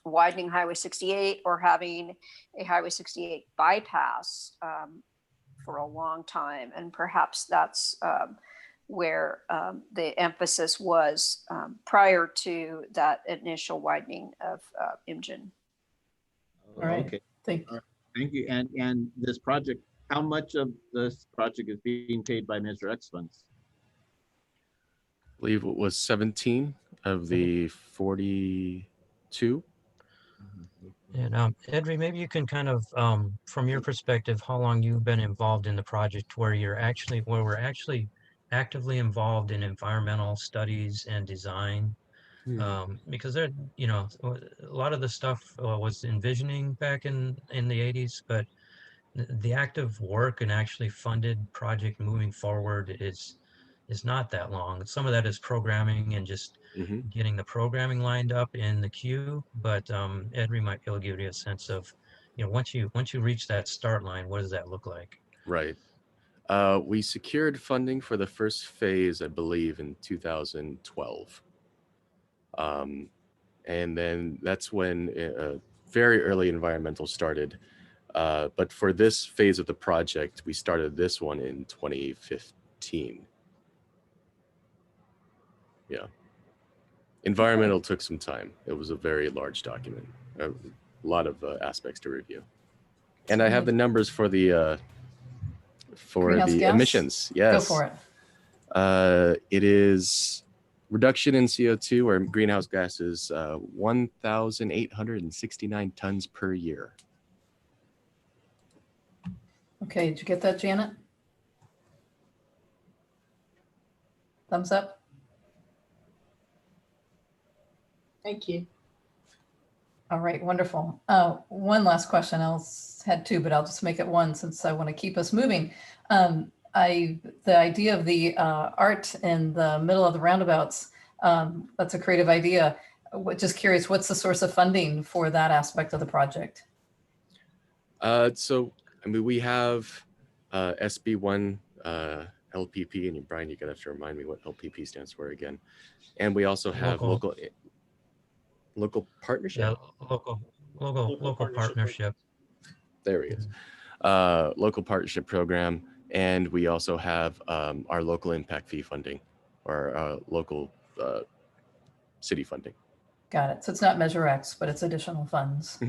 Speaker 12: widening Highway 68 or having a Highway 68 bypass for a long time. And perhaps that's where the emphasis was prior to that initial widening of Imgen.
Speaker 1: All right.
Speaker 14: Okay.
Speaker 1: Thank you.
Speaker 14: Thank you. And this project, how much of this project is being paid by Measure X funds?
Speaker 11: I believe it was 17 of the 42.
Speaker 10: And Edry, maybe you can kind of, from your perspective, how long you've been involved in the project where we're actually actively involved in environmental studies and design, because there, a lot of the stuff was envisioning back in the 80s, but the active work and actually funded project moving forward is not that long. Some of that is programming and just getting the programming lined up in the queue. But Edry might be able to give you a sense of, once you reach that start line, what does that look like?
Speaker 11: Right. We secured funding for the first phase, I believe, in 2012. And then that's when very early environmental started. But for this phase of the project, we started this one in 2015. Yeah. Environmental took some time. It was a very large document, a lot of aspects to review. And I have the numbers for the emissions. Yes.
Speaker 1: Go for it.
Speaker 11: It is reduction in CO2 or greenhouse gases, 1,869 tons per year.
Speaker 1: Okay, did you get that, Janet? Thumbs up.
Speaker 4: Thank you.
Speaker 1: All right, wonderful. One last question. I had 2, but I'll just make it 1 since I want to keep us moving. The idea of the art in the middle of the roundabouts, that's a creative idea. Just curious, what's the source of funding for that aspect of the project?
Speaker 11: So, I mean, we have SB1 LPP, and Brian, you're gonna have to remind me what LPP stands for again. And we also have local partnership.
Speaker 10: Yeah, local partnership.
Speaker 11: There he is. Local partnership program, and we also have our local impact fee funding, or local city funding.
Speaker 1: Got it. So it's not Measure X, but it's additional funds.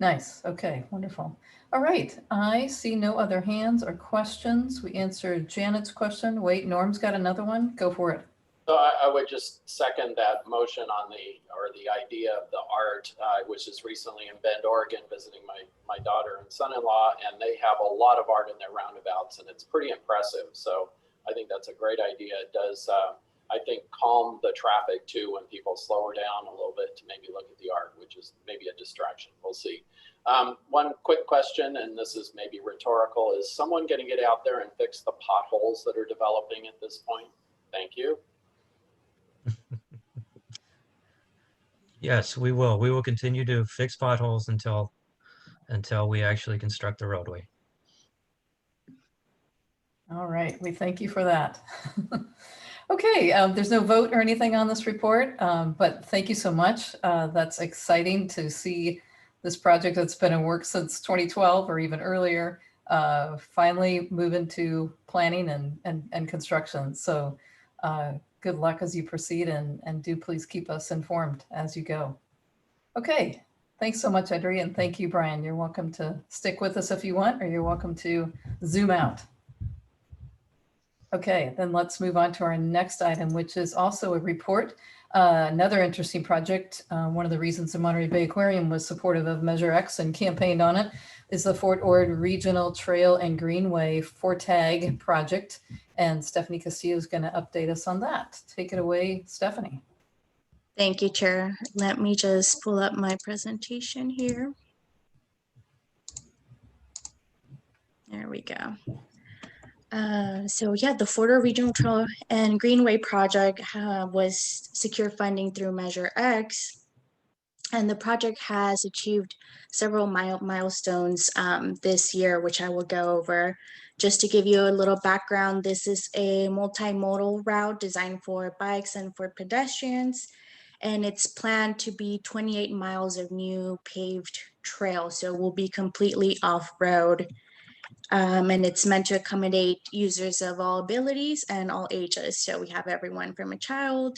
Speaker 1: Nice. Okay, wonderful. All right. I see no other hands or questions. We answered Janet's question. Wait, Norm's got another one. Go for it.
Speaker 5: So I would just second that motion on the idea of the art. I was just recently in Bend, Oregon, visiting my daughter and son-in-law, and they have a lot of art in their roundabouts, and it's pretty impressive. So I think that's a great idea. It does, I think, calm the traffic too when people slow down a little bit to maybe look at the art, which is maybe a distraction. We'll see. One quick question, and this is maybe rhetorical: is someone going to get out there and fix the potholes that are developing at this point? Thank you.
Speaker 10: Yes, we will. We will continue to fix potholes until we actually construct the roadway.
Speaker 1: All right. We thank you for that. Okay. There's no vote or anything on this report, but thank you so much. That's exciting to see this project that's been in work since 2012 or even earlier finally move into planning and construction. So good luck as you proceed, and do please keep us informed as you go. Okay, thanks so much, Edri, and thank you, Brian. You're welcome to stick with us if you want, or you're welcome to zoom out. Okay, then let's move on to our next item, which is also a report. Another interesting project. One of the reasons the Monterey Bay Aquarium was supportive of Measure X and campaigned on it is the Fort Ord Regional Trail and Greenway FORTAG project. And Stephanie Castillo is going to update us on that. Take it away, Stephanie.
Speaker 15: Thank you, Chair. Let me just pull up my presentation here. There we go. So yeah, the Fort Ord Regional Trail and Greenway project was secure funding through Measure X. And the project has achieved several milestones this year, which I will go over. Just to give you a little background, this is a multimodal route designed for bikes and for pedestrians. And it's planned to be 28 miles of new paved trail. So we'll be completely off-road. And it's meant to accommodate users of all abilities and all ages. So we have everyone from a child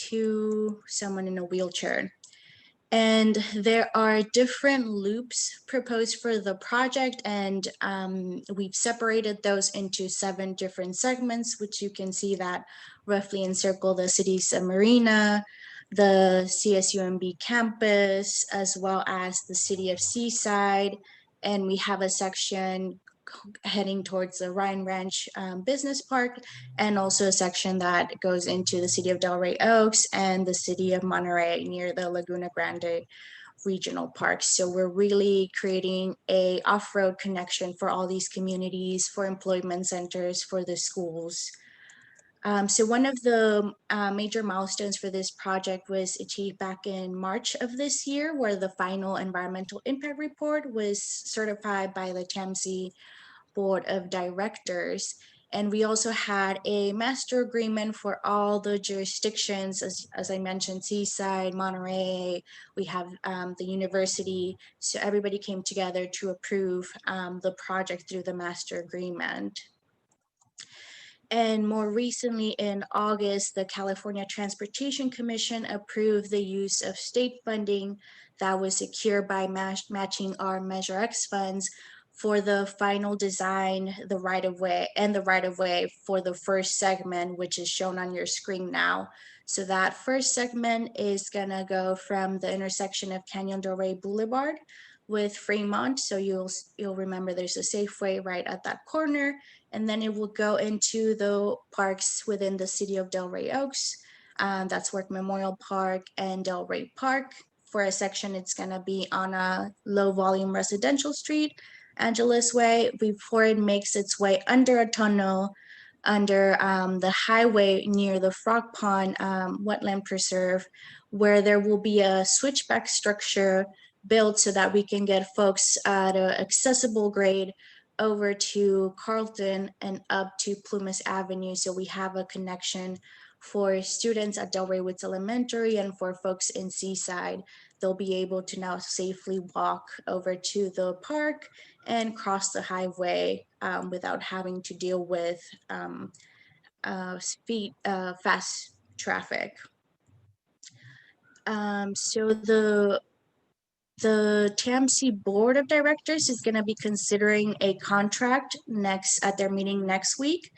Speaker 15: to someone in a wheelchair. And there are different loops proposed for the project, and we've separated those into 7 different segments, which you can see that roughly encircle the city's marina, the CSUMB campus, as well as the city of Seaside. And we have a section heading towards the Ryan Ranch Business Park, and also a section that goes into the city of Delray Oaks and the city of Monterey near the Laguna Grande Regional Park. So we're really creating a off-road connection for all these communities, for employment centers, for the schools. So one of the major milestones for this project was achieved back in March of this year, where the final environmental impact report was certified by the TAMC Board of Directors. And we also had a master agreement for all the jurisdictions, as I mentioned, Seaside, Monterey, we have the university. So everybody came together to approve the project through the master agreement. And more recently in August, the California Transportation Commission approved the use of state funding that was secured by matching our Measure X funds for the final design, the right-of-way for the first segment, which is shown on your screen now. So that first segment is gonna go from the intersection of Canyon Del Rey Boulevard with Fremont. So you'll remember there's a Safeway right at that corner, and then it will go into the parks within the city of Delray Oaks. That's Work Memorial Park and Delray Park. For a section, it's gonna be on a low volume residential street, Angeles Way, before it makes its way under a tunnel under the highway near the Frog Pond Wetland Preserve, where there will be a switchback structure built so that we can get folks at an accessible grade over to Carlton and up to Plumas Avenue. So we have a connection for students at Delray Woods Elementary, and for folks in Seaside, they'll be able to now safely walk over to the park and cross the highway without having to deal with fast traffic. So The TAMC Board of Directors is going to be considering a contract at their meeting next week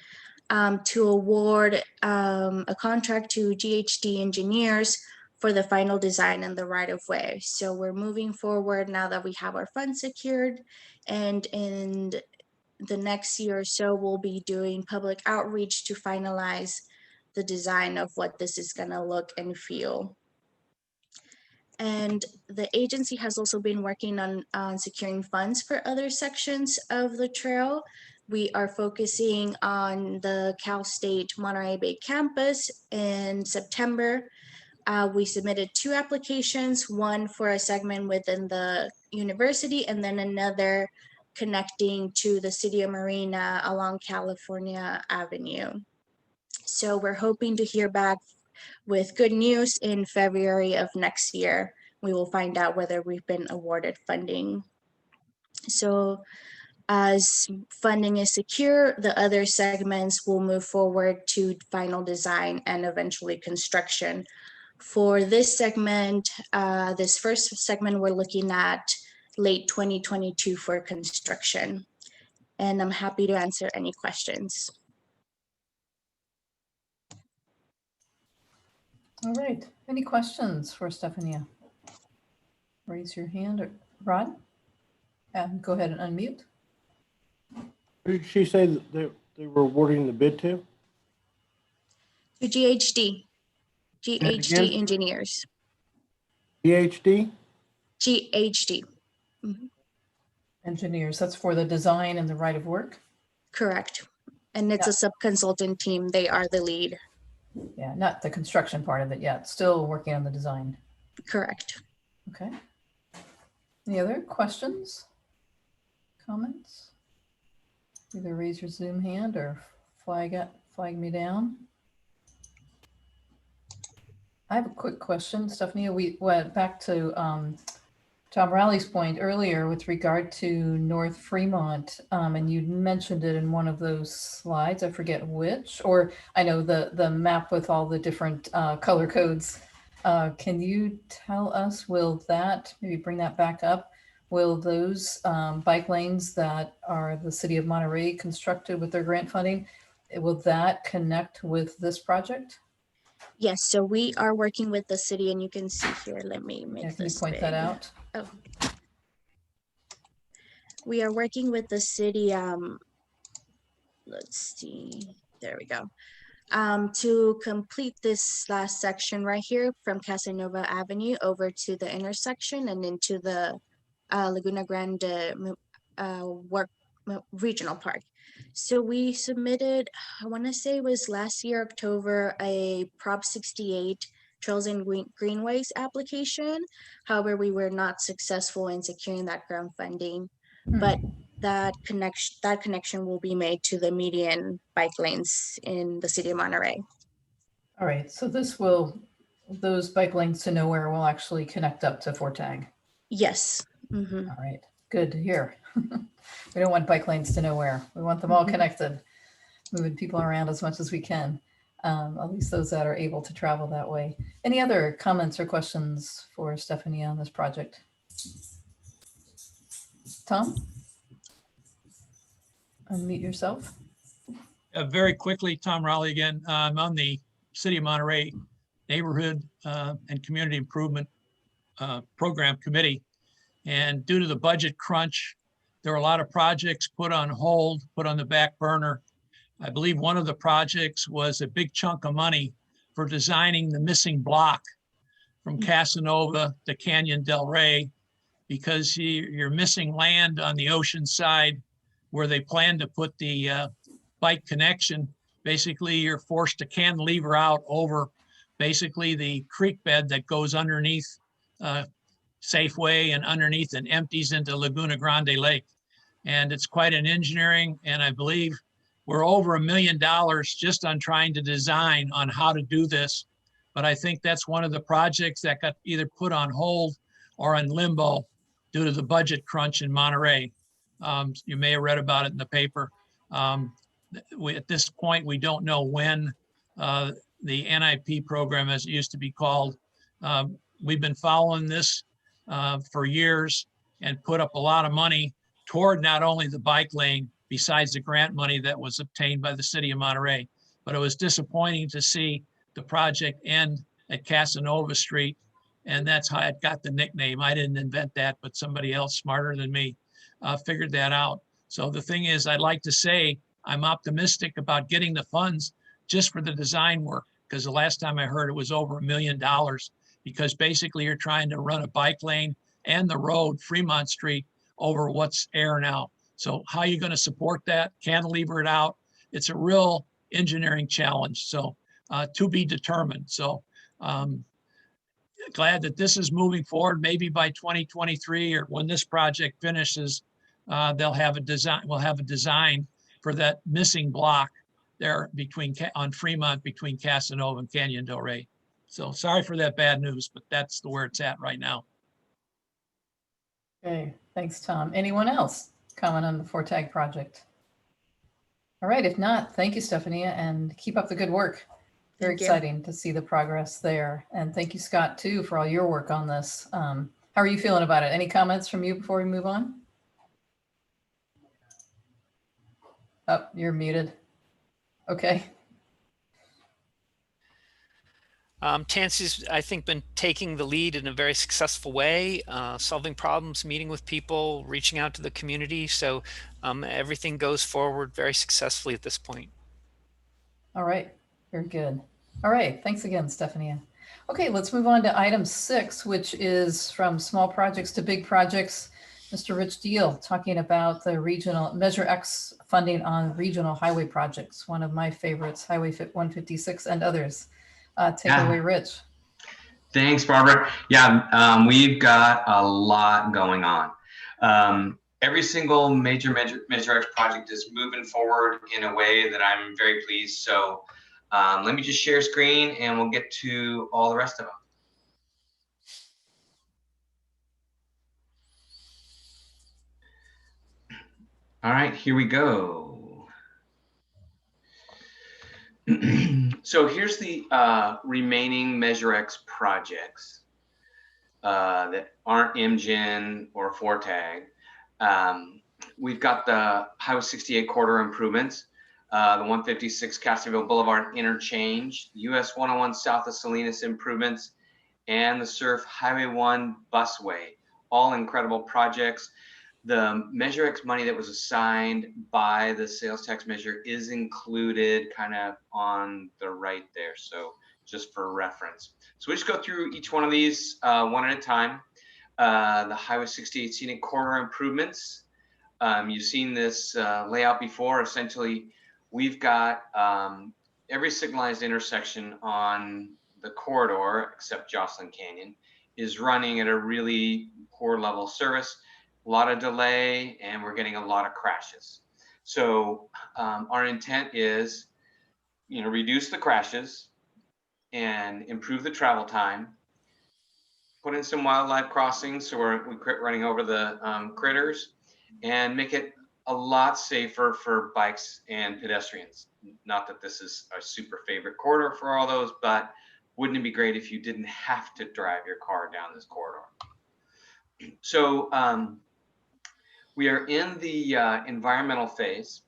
Speaker 15: to award a contract to GHD engineers for the final design and the right of way. So we're moving forward now that we have our funds secured, and in the next year or so, we'll be doing public outreach to finalize the design of what this is going to look and feel. And the agency has also been working on securing funds for other sections of the trail. We are focusing on the Cal State Monterey Bay campus in September. We submitted 2 applications, one for a segment within the university and then another connecting to the city of Marina along California Avenue. So we're hoping to hear back with good news in February of next year. We will find out whether we've been awarded funding. So as funding is secure, the other segments will move forward to final design and eventually construction. For this segment, this first segment, we're looking at late 2022 for construction. And I'm happy to answer any questions.
Speaker 1: All right. Any questions for Stefania? Raise your hand, or Rod, and go ahead and unmute.
Speaker 16: Who did she say that they were awarding the bid to?
Speaker 15: To GHD
Speaker 16: again?
Speaker 15: engineers.
Speaker 16: PhD?
Speaker 15: GHD.
Speaker 1: Engineers, that's for the design and the right of work?
Speaker 15: Correct. And it's a sub-consultant team. They are the lead.
Speaker 1: Yeah, not the construction part of it yet. Still working on the design.
Speaker 15: Correct.
Speaker 1: Okay. Any other questions? Comments? Either raise your Zoom hand or flag me down. I have a quick question, Stephanie. We went back to Tom Rowley's point earlier with regard to North Fremont, and you mentioned it in one of those slides. I forget which, or I know the map with all the different color codes. Can you tell us, will that, maybe bring that back up, will those bike lanes that are the city of Monterey constructed with their grant funding, will that connect with this project?
Speaker 15: Yes, so we are working with the city, and you can see here, let me make
Speaker 1: Can you
Speaker 15: this
Speaker 1: point
Speaker 15: big.
Speaker 1: that out?
Speaker 15: Oh. We are working with the city, let's see, there we go. To complete this last section right here from Casanova Avenue over to the intersection and into the Laguna Grande Regional Park. So we submitted, I want to say it was last year, October, a Prop 68 Trails and Greenways application. However, we were not successful in securing that grant funding, but that connection will be made to the median bike lanes in the city of Monterey.
Speaker 1: All right, so those bike lanes to nowhere will actually connect up to Fortag.
Speaker 15: Yes. Mm-hmm.
Speaker 1: All right, good to hear. We don't want bike lanes to nowhere. We want them all connected, moving people around as much as we can, at least those that are able to travel that way. Any other comments or questions for Stephanie on this project? Tom? Unmute yourself.
Speaker 13: Very quickly, Tom Rowley again. I'm on the City of Monterey Neighborhood and Community Improvement Program Committee. And due to the budget crunch, there are a lot of projects put on hold, put on the back burner. I believe one of the projects was a big chunk of money for designing the missing block from Casanova to Canyon Del Rey, because you're missing land on the ocean side where they plan to put the bike connection. Basically, you're forced to cantilever out over basically the creek bed that goes underneath Safeway and underneath and empties into Laguna Grande Lake. And it's quite an engineering, and I believe we're over $1 million just on trying to design on how to do this. But I think that's one of the projects that got either put on hold or in limbo due to the budget crunch in Monterey. You may have read about it in the paper. At this point, we don't know when the NIP program, as it used to be called. We've been following this for years and put up a lot of money toward not only the bike lane, besides the grant money that was obtained by the city of Monterey. But it was disappointing to see the project end at Casanova Street. And that's how it got the nickname. I didn't invent that, but somebody else smarter than me figured that out. So the thing is, I'd like to say I'm optimistic about getting the funds just for the design work, because the last time I heard it was over $1 million, because basically you're trying to run a bike lane and the road, Fremont Street, over what's air now. So how are you going to support that? Cantilever it out? It's a real engineering challenge. So to be determined. So glad that this is moving forward. Maybe by 2023 or when this project finishes, they'll have a design. We'll have a design for that missing block there between on Fremont between Casanova and Canyon Del Rey. So sorry for that bad news, but that's where it's at right now.
Speaker 1: Okay, thanks, Tom. Anyone else comment on the Fortag project? All right, if not, thank you, Stephanie, and keep up the good work. Very
Speaker 7: Thank you.
Speaker 1: exciting to see the progress there. And thank you, Scott, too, for all your work on this. How are you feeling about it? Any comments from you before we move on? Oh, you're muted. Okay.
Speaker 8: Tansey's, I think, been taking the lead in a very successful way, solving problems, meeting with people, reaching out to the community. So everything goes forward very successfully at this point.
Speaker 1: All right, very good. All right, thanks again, Stephanie. Okay, let's move on to item 6, which is from small projects to big projects. Mr. Rich Deal talking about the regional Measure X funding on regional highway projects, one of my favorites, Highway 156 and others. Take it away, Rich.
Speaker 17: Thanks, Barbara. Yeah, we've got a lot going on. Every single major Measure X project is moving forward in a way that I'm very pleased. So let me just share screen and we'll get to all the rest of them. All right, here we go. So here's the remaining Measure X projects that aren't MGen or Fortag. We've got the Highway 68 corridor improvements, the 156 Castroville Boulevard interchange, US 101 south of Salinas improvements, and the Surf Highway 1 busway, all incredible projects. The Measure X money that was assigned by the sales tax measure is included kind of on the right there. So just for reference. So we just go through each one of these one at a time. The Highway 68 scenic corridor improvements. You've seen this layout before. Essentially, we've got every signalized intersection on the corridor, except Jocelyn Canyon, is running at a really poor level of service. A lot of delay, and we're getting a lot of crashes. So our intent is, reduce the crashes and improve the travel time, put in some wildlife crossings so we quit running over the critters, and make it a lot safer for bikes and pedestrians. Not that this is a super favorite corridor for all those, but wouldn't it be great if you didn't have to drive your car down this corridor? So we are in the environmental phase,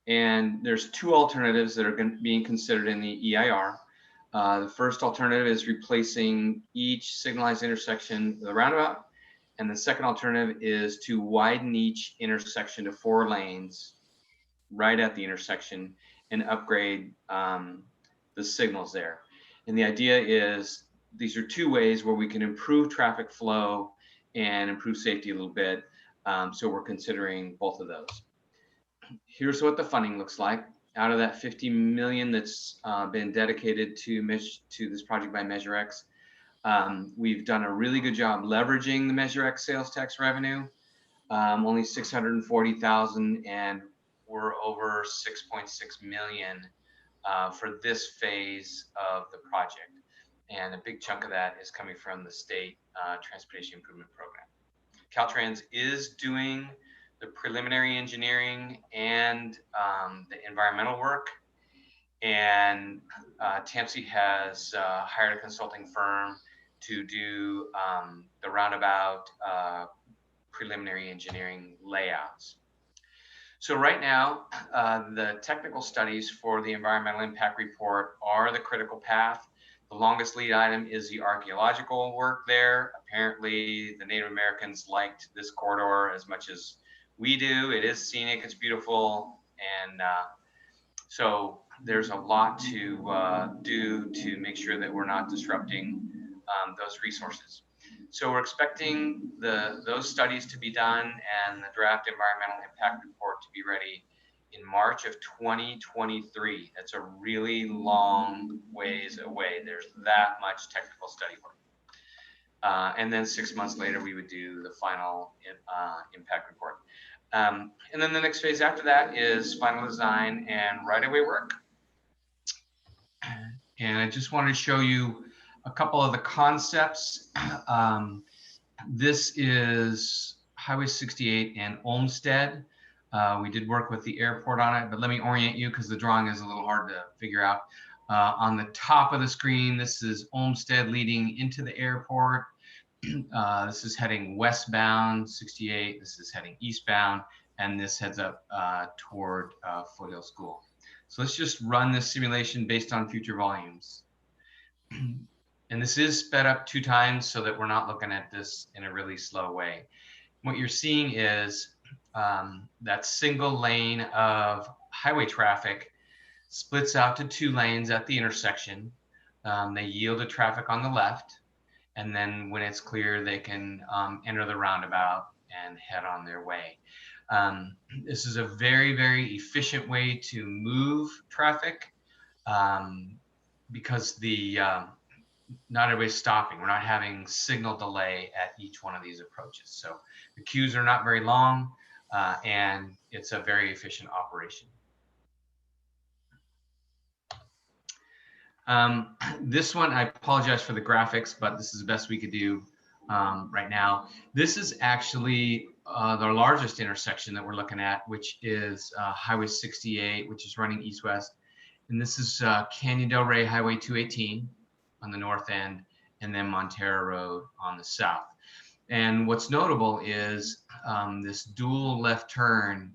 Speaker 17: and there's 2 alternatives that are being considered in the EIR. The first alternative is replacing each signalized intersection with a roundabout, and the second alternative is to widen each intersection to 4 lanes right at the intersection and upgrade the signals there. And the idea is these are 2 ways where we can improve traffic flow and improve safety a little bit. So we're considering both of those. Here's what the funding looks like. Out of that $50 million that's been dedicated to this project by Measure X, we've done a really good job leveraging the Measure X sales tax revenue. Only $640,000, and we're over $6.6 million for this phase of the project. And a big chunk of that is coming from the state transportation improvement program. Caltrans is doing the preliminary engineering and the environmental work. And TAMSI has hired a consulting firm to do the roundabout preliminary engineering layouts. So right now, the technical studies for the environmental impact report are the critical path. The longest lead item is the archaeological work there. Apparently, the Native Americans liked this corridor as much as we do. It is scenic, it's beautiful, and so there's a lot to do to make sure that we're not disrupting those resources. So we're expecting those studies to be done and the draft environmental impact report to be ready in March of 2023. That's a really long ways away. There's that much technical study work. And then 6 months later, we would do the final impact report. And then the next phase after that is final design and right-of-way work. And I just wanted to show you a couple of the concepts. This is Highway 68 and Olmsted. We did work with the airport on it, but let me orient you because the drawing is a little hard to figure out. On the top of the screen, this is Olmsted leading into the airport. This is heading westbound, 68. This is heading eastbound, and this heads up toward Foothill School. So let's just run this simulation based on future volumes. And this is sped up 2 times so that we're not looking at this in a really slow way. What you're seeing is that single lane of highway traffic splits out to 2 lanes at the intersection. They yield to traffic on the left. And then when it's clear, they can enter the roundabout and head on their way. This is a very, very efficient way to move traffic because not everybody's stopping. We're not having signal delay at each one of these approaches. So the queues are not very long and it's a very efficient operation. This one, I apologize for the graphics, but this is the best we could do right now. This is actually the largest intersection that we're looking at, which is Highway 68, which is running east-west. And this is Canyon Del Rey Highway 218 on the north end, and then Montero Road on the south. And what's notable is this dual left turn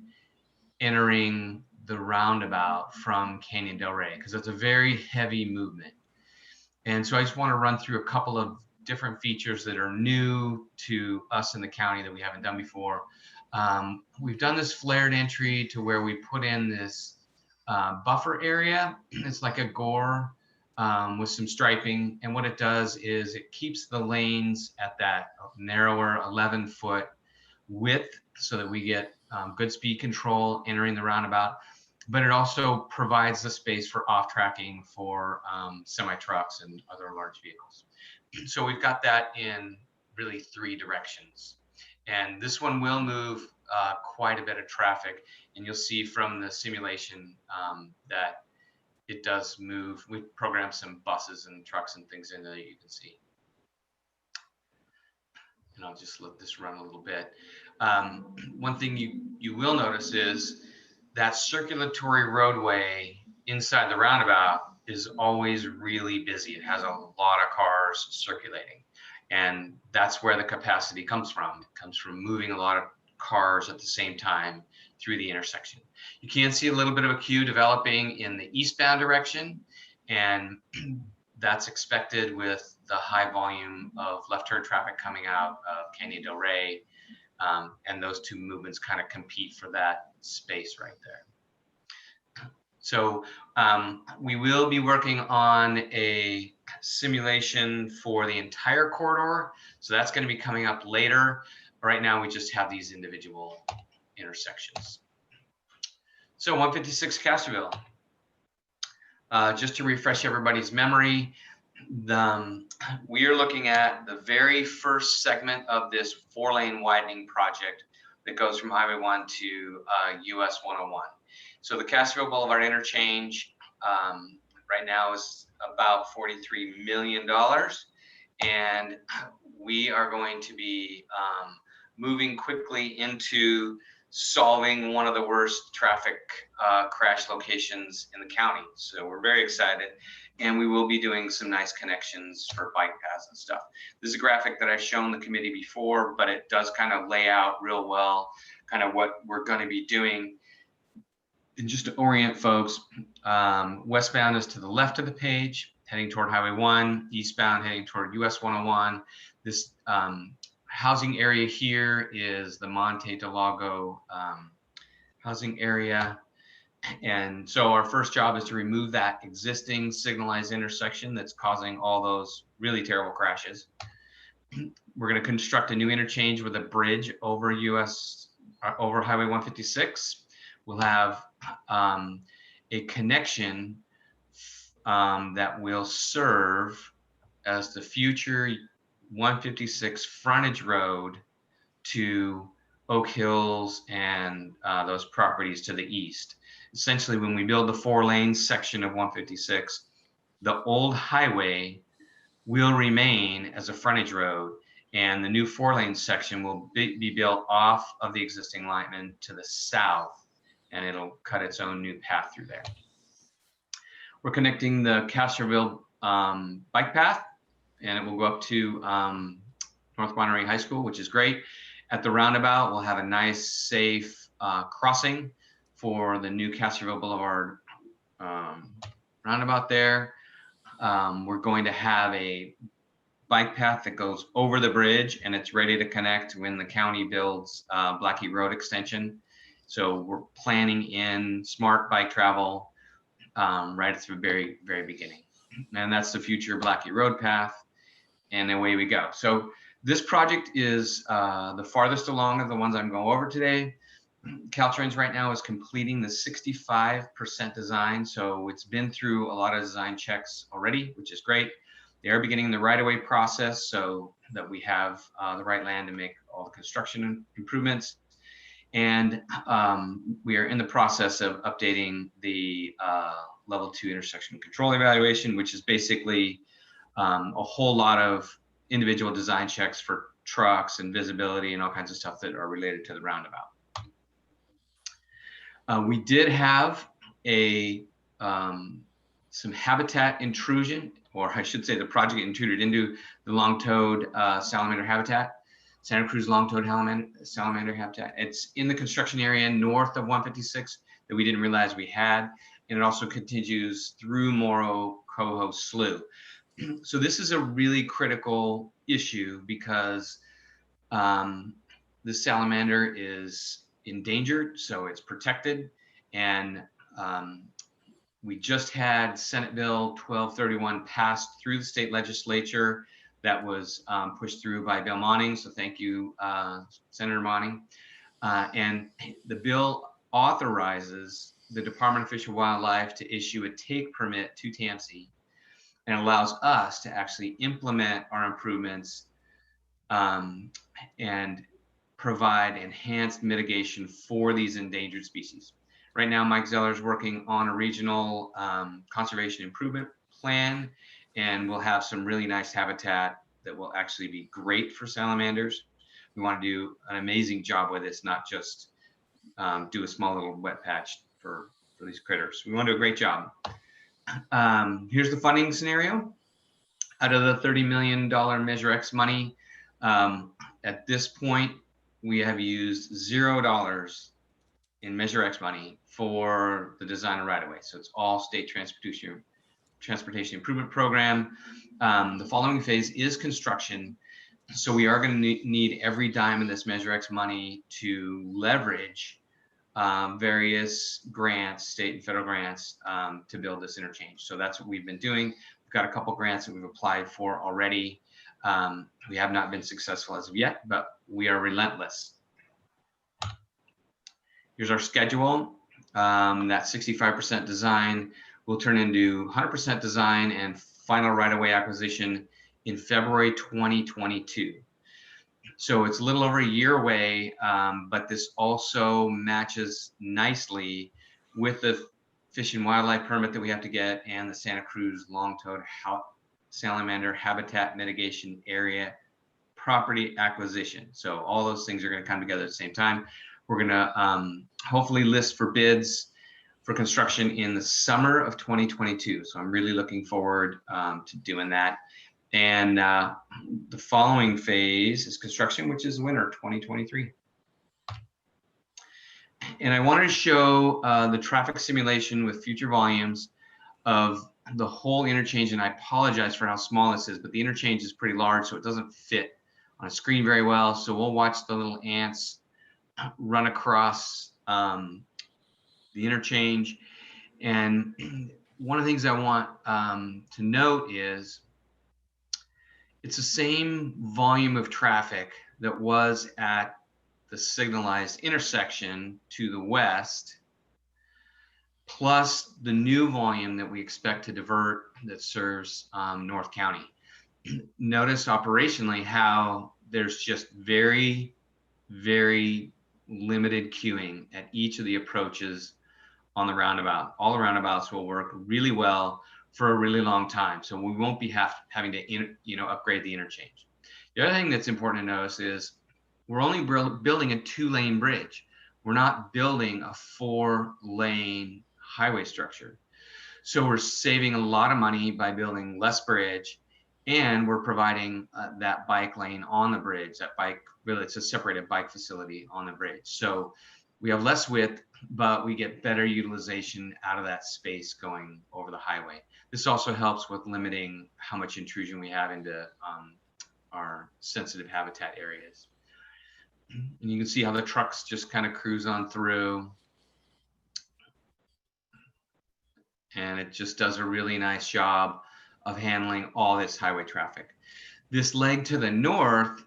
Speaker 17: entering the roundabout from Canyon Del Rey, because it's a very heavy movement. And so I just want to run through a couple of different features that are new to us in the county that we haven't done before. We've done this flared entry to where we put in this buffer area. It's like a gore with some striping. And what it does is it keeps the lanes at that narrower 11-foot width so that we get good speed control entering the roundabout. But it also provides the space for off-tracking for semi-trucks and other large vehicles. So we've got that in really 3 directions. And this one will move quite a bit of traffic. And you'll see from the simulation that it does move. We've programmed some buses and trucks and things in there that you can see. And I'll just let this run a little bit. One thing you will notice is that circulatory roadway inside the roundabout is always really busy. It has a lot of cars circulating. And that's where the capacity comes from. It comes from moving a lot of cars at the same time through the intersection. You can see a little bit of a queue developing in the eastbound direction. And that's expected with the high volume of left turn traffic coming out of Canyon Del Rey. And those 2 movements kind of compete for that space right there. So we will be working on a simulation for the entire corridor. So that's going to be coming up later. Right now, we just have these individual intersections. So 156 Castroville. Just to refresh everybody's memory, we are looking at the very first segment of this 4-lane widening project that goes from Highway 1 to US 101. So the Castroville Boulevard interchange right now is about $43 million. And we are going to be moving quickly into solving one of the worst traffic crash locations in the county. So we're very excited, and we will be doing some nice connections for bike paths and stuff. This is a graphic that I've shown the committee before, but it does kind of lay out real well kind of what we're going to be doing. And just to orient folks, westbound is to the left of the page, heading toward Highway 1, eastbound heading toward US 101. This housing area here is the Monte del Lago housing area. And so our first job is to remove that existing signalized intersection that's causing all those really terrible crashes. We're going to construct a new interchange with a bridge over Highway 156. We'll have a connection that will serve as the future 156 frontage road to Oak Hills and those properties to the east. Essentially, when we build the 4-lane section of 156, the old highway will remain as a frontage road, and the new 4-lane section will be built off of the existing alignment to the south, and it'll cut its own new path through there. We're connecting the Castroville bike path, and it will go up to North Monterey High School, which is great. At the roundabout, we'll have a nice, safe crossing for the new Castroville Boulevard roundabout there. We're going to have a bike path that goes over the bridge, and it's ready to connect when the county builds Blackie Road extension. So we're planning in smart bike travel right at the very, very beginning. And that's the future Blackie Road path, and away we go. So this project is the farthest along of the ones I'm going over today. Caltrans right now is completing the 65% design. So it's been through a lot of design checks already, which is great. They are beginning the right-of-way process so that we have the right land to make all the construction improvements. And we are in the process of updating the level 2 intersection control evaluation, which is basically a whole lot of individual design checks for trucks and visibility and all kinds of stuff that are related to the roundabout. We did have some habitat intrusion, or I should say the project intruded into the long-toed salamander habitat, Santa Cruz long-toed salamander habitat. It's in the construction area north of 156 that we didn't realize we had, and it also continues through Morro Coho Slough. So this is a really critical issue because the salamander is endangered, so it's protected. And we just had Senate Bill 1231 passed through the state legislature that was pushed through by Bill Monning. So thank you, Senator Monning. And the bill authorizes the Department of Fish and Wildlife to issue a take permit to TAMC, and allows us to actually implement our improvements and provide enhanced mitigation for these endangered species. Right now, Mike Zeller is working on a regional conservation improvement plan, and we'll have some really nice habitat that will actually be great for salamanders. We want to do an amazing job with this, not just do a small little wet patch for these critters. We want to do a great job. Here's the funding scenario. Out of the $30 million Measure X money, at this point, we have used $0 in Measure X money for the design of right-of-way. So it's all state transportation improvement program. The following phase is construction. So we are going to need every dime of this Measure X money to leverage various grants, state and federal grants, to build this interchange. So that's what we've been doing. We've got a couple grants that we've applied for already. We have not been successful as of yet, but we are relentless. Here's our schedule. That 65% design will turn into 100% design and final right-of-way acquisition in February 2022. So it's a little over a year away, but this also matches nicely with the Fish and Wildlife permit that we have to get and the Santa Cruz long-toed salamander habitat mitigation area property acquisition. So all those things are going to come together at the same time. We're gonna hopefully list for bids for construction in the summer of 2022. So I'm really looking forward to doing that. And the following phase is construction, which is winter 2023. And I wanted to show the traffic simulation with future volumes of the whole interchange. And I apologize for how small this is, but the interchange is pretty large, so it doesn't fit on a screen very well. So we'll watch the little ants run across the interchange. And one of the things I want to note is it's the same volume of traffic that was at the signalized intersection to the west, plus the new volume that we expect to divert that serves North County. Notice operationally how there's just very, very limited queuing at each of the approaches on the roundabout. All the roundabouts will work really well for a really long time. So we won't be having to upgrade the interchange. The other thing that's important to notice is we're only building a 2-lane bridge. We're not building a 4-lane highway structure. So we're saving a lot of money by building less bridge, and we're providing that bike lane on the bridge. That bike, really, it's a separated bike facility on the bridge. So we have less width, but we get better utilization out of that space going over the highway. This also helps with limiting how much intrusion we have into our sensitive habitat areas. And you can see how the trucks just kind of cruise on through. And it just does a really nice job of handling all this highway traffic. This leg to the north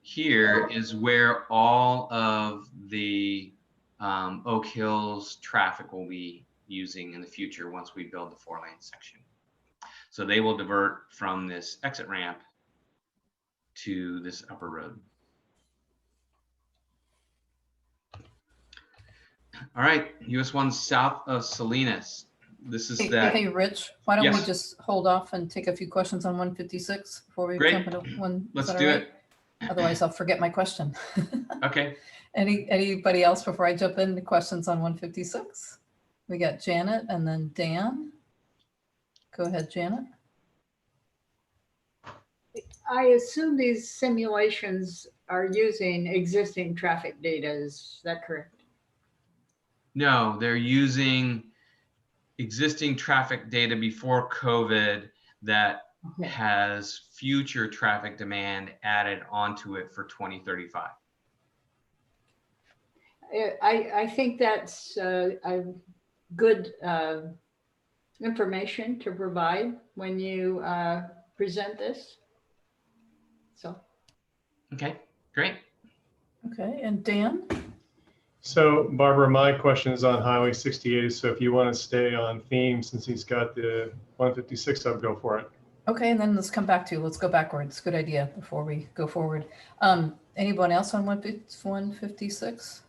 Speaker 17: here is where all of the Oak Hills traffic will be using in the future once we build the 4-lane section. So they will divert from this exit ramp to this upper road. All right, US 1 south of Salinas. This is that.
Speaker 1: Hey, Rich, why don't we
Speaker 17: Yes.
Speaker 1: just hold off and take a few questions on 156 before we
Speaker 17: Great.
Speaker 1: jump into one?
Speaker 17: Let's
Speaker 1: Is that
Speaker 17: do
Speaker 1: all right?
Speaker 17: it.
Speaker 1: Otherwise, I'll forget my question.
Speaker 17: Okay.
Speaker 1: Anybody else before I jump into questions on 156? We got Janet and then Dan. Go ahead, Janet.
Speaker 4: I assume these simulations are using existing traffic data. Is that correct?
Speaker 17: No, they're using existing traffic data before COVID that has future traffic demand added onto it for 2035.
Speaker 4: I think that's a good information to provide when you present this. So.
Speaker 17: Okay, great.
Speaker 1: Okay, and Dan?
Speaker 18: So Barbara, my question is on Highway 68. So if you want to stay on theme, since he's got the 156, I'll go for it.
Speaker 1: Okay, and then let's come back to, let's go backwards. Good idea before we go forward. Anyone else on 156?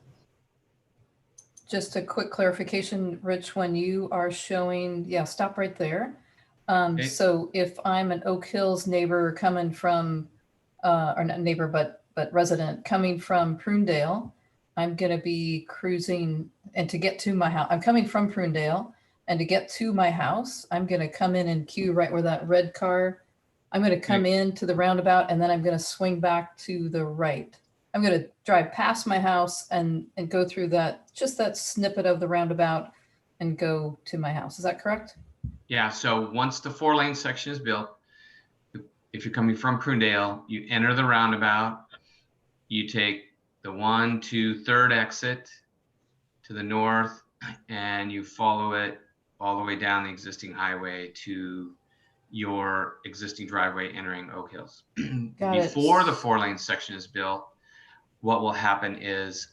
Speaker 1: Just a quick clarification, Rich, when you are showing, yeah, stop right there.
Speaker 17: Okay.
Speaker 1: So if I'm an Oak Hills neighbor coming from, or not neighbor, but resident coming from Prunedale, I'm going to be cruising, and to get to my house, I'm coming from Prunedale, and to get to my house, I'm going to come in and queue right where that red car, I'm going to come in to the roundabout, and then I'm going to swing back to the right. I'm going to drive past my house and go through that, just that snippet of the roundabout and go to my house. Is that correct?
Speaker 17: Yeah, so once the 4-lane section is built, if you're coming from Prunedale, you enter the roundabout, you take the 1, 2, 3rd exit to the north, and you follow it all the way down the existing highway to your existing driveway entering Oak Hills. Before the 4-lane section is built, what will happen is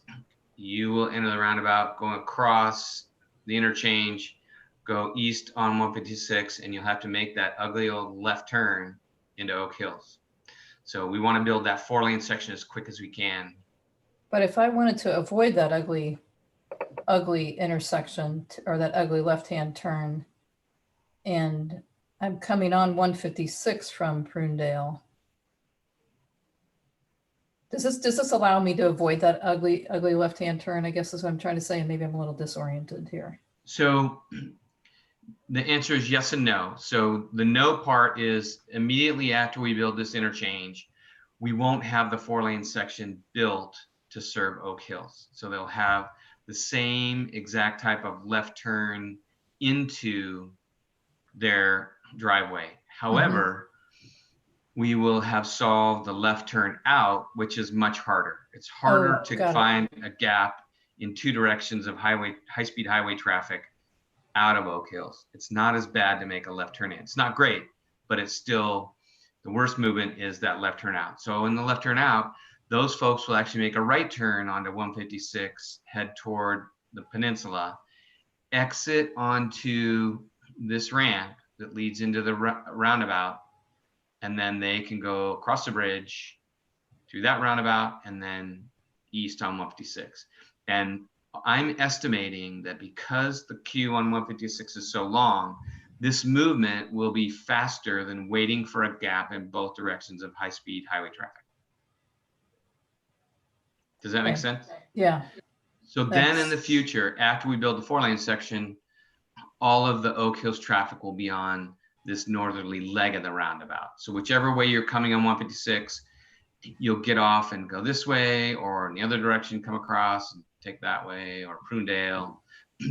Speaker 17: you will enter the roundabout, go across the interchange, go east on 156, and you'll have to make that ugly old left turn into Oak Hills. So we want to build that 4-lane section as quick as we can.
Speaker 1: But if I wanted to avoid that ugly intersection or that ugly left-hand turn, and I'm coming on 156 from Prunedale, Does this allow me to avoid that ugly left-hand turn? I guess is what I'm trying to say, and maybe I'm a little disoriented here.
Speaker 17: So the answer is yes and no. So the no part is immediately after we build this interchange, we won't have the 4-lane section built to serve Oak Hills. So they'll have the same exact type of left turn into their driveway. However, we will have solved the left turn out, which is much harder. It's harder to find a gap in two directions of high-speed highway traffic out of Oak Hills. It's not as bad to make a left turn in. It's not great, but it's still, the worst movement is that left turn out. So in the left turn out, those folks will actually make a right turn onto 156, head toward the peninsula, exit onto this ramp that leads into the roundabout, and then they can go across the bridge through that roundabout and then east on 156. And I'm estimating that because the queue on 156 is so long, this movement will be faster than waiting for a gap in both directions of high-speed highway traffic. Does that make sense?
Speaker 1: Yeah.
Speaker 17: So then in the future, after we build the 4-lane section, all of the Oak Hills traffic will be on this northerly leg of the roundabout. So whichever way you're coming on 156, you'll get off and go this way, or in the other direction, come across and take that way, or Prunedale.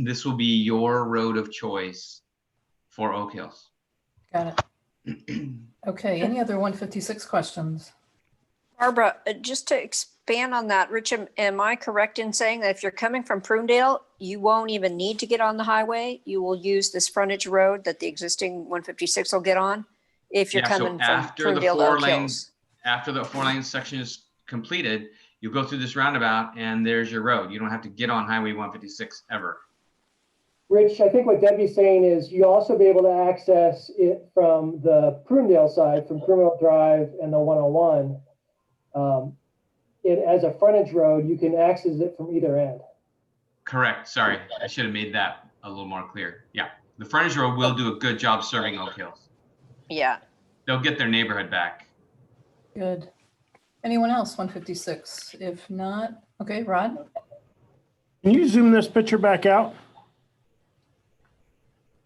Speaker 17: This will be your road of choice for Oak Hills.
Speaker 1: Got it. Okay, any other 156 questions?
Speaker 12: Barbara, just to expand on that, Rich, am I correct in saying that if you're coming from Prunedale, you won't even need to get on the highway? You will use this frontage road that the existing 156 will get on if you're coming from Prunedale to Oak Hills?
Speaker 17: After the 4-lane section is completed, you go through this roundabout and there's your road. You don't have to get on Highway 156 ever.
Speaker 19: Rich, I think what Debbie's saying is you also be able to access it from the Prunedale side, from Criminal Drive and the 101. It as a frontage road, you can access it from either end.
Speaker 17: Correct. Sorry, I should have made that a little more clear. Yeah, the frontage road will do a good job serving Oak Hills.
Speaker 12: Yeah.
Speaker 17: They'll get their neighborhood back.
Speaker 1: Good. Anyone else, 156? If not, okay, Rod?
Speaker 16: Can you zoom this picture back out?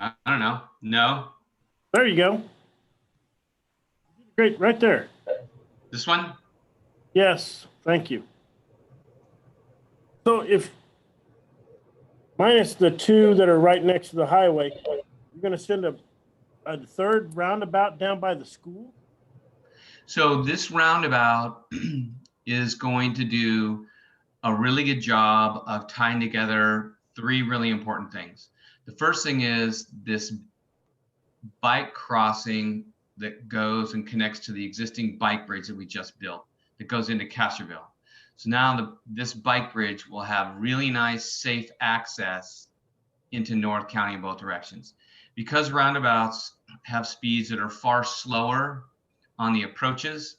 Speaker 17: I don't know. No.
Speaker 16: There you go. Great, right there.
Speaker 17: This one?
Speaker 16: Yes, thank you. So if, minus the two that are right next to the highway, you're going to send a third roundabout down by the school?
Speaker 17: So this roundabout is going to do a really good job of tying together three really important things. The first thing is this bike crossing that goes and connects to the existing bike bridge that we just built that goes into Castroville. So now this bike bridge will have really nice, safe access into North County in both directions. Because roundabouts have speeds that are far slower on the approaches,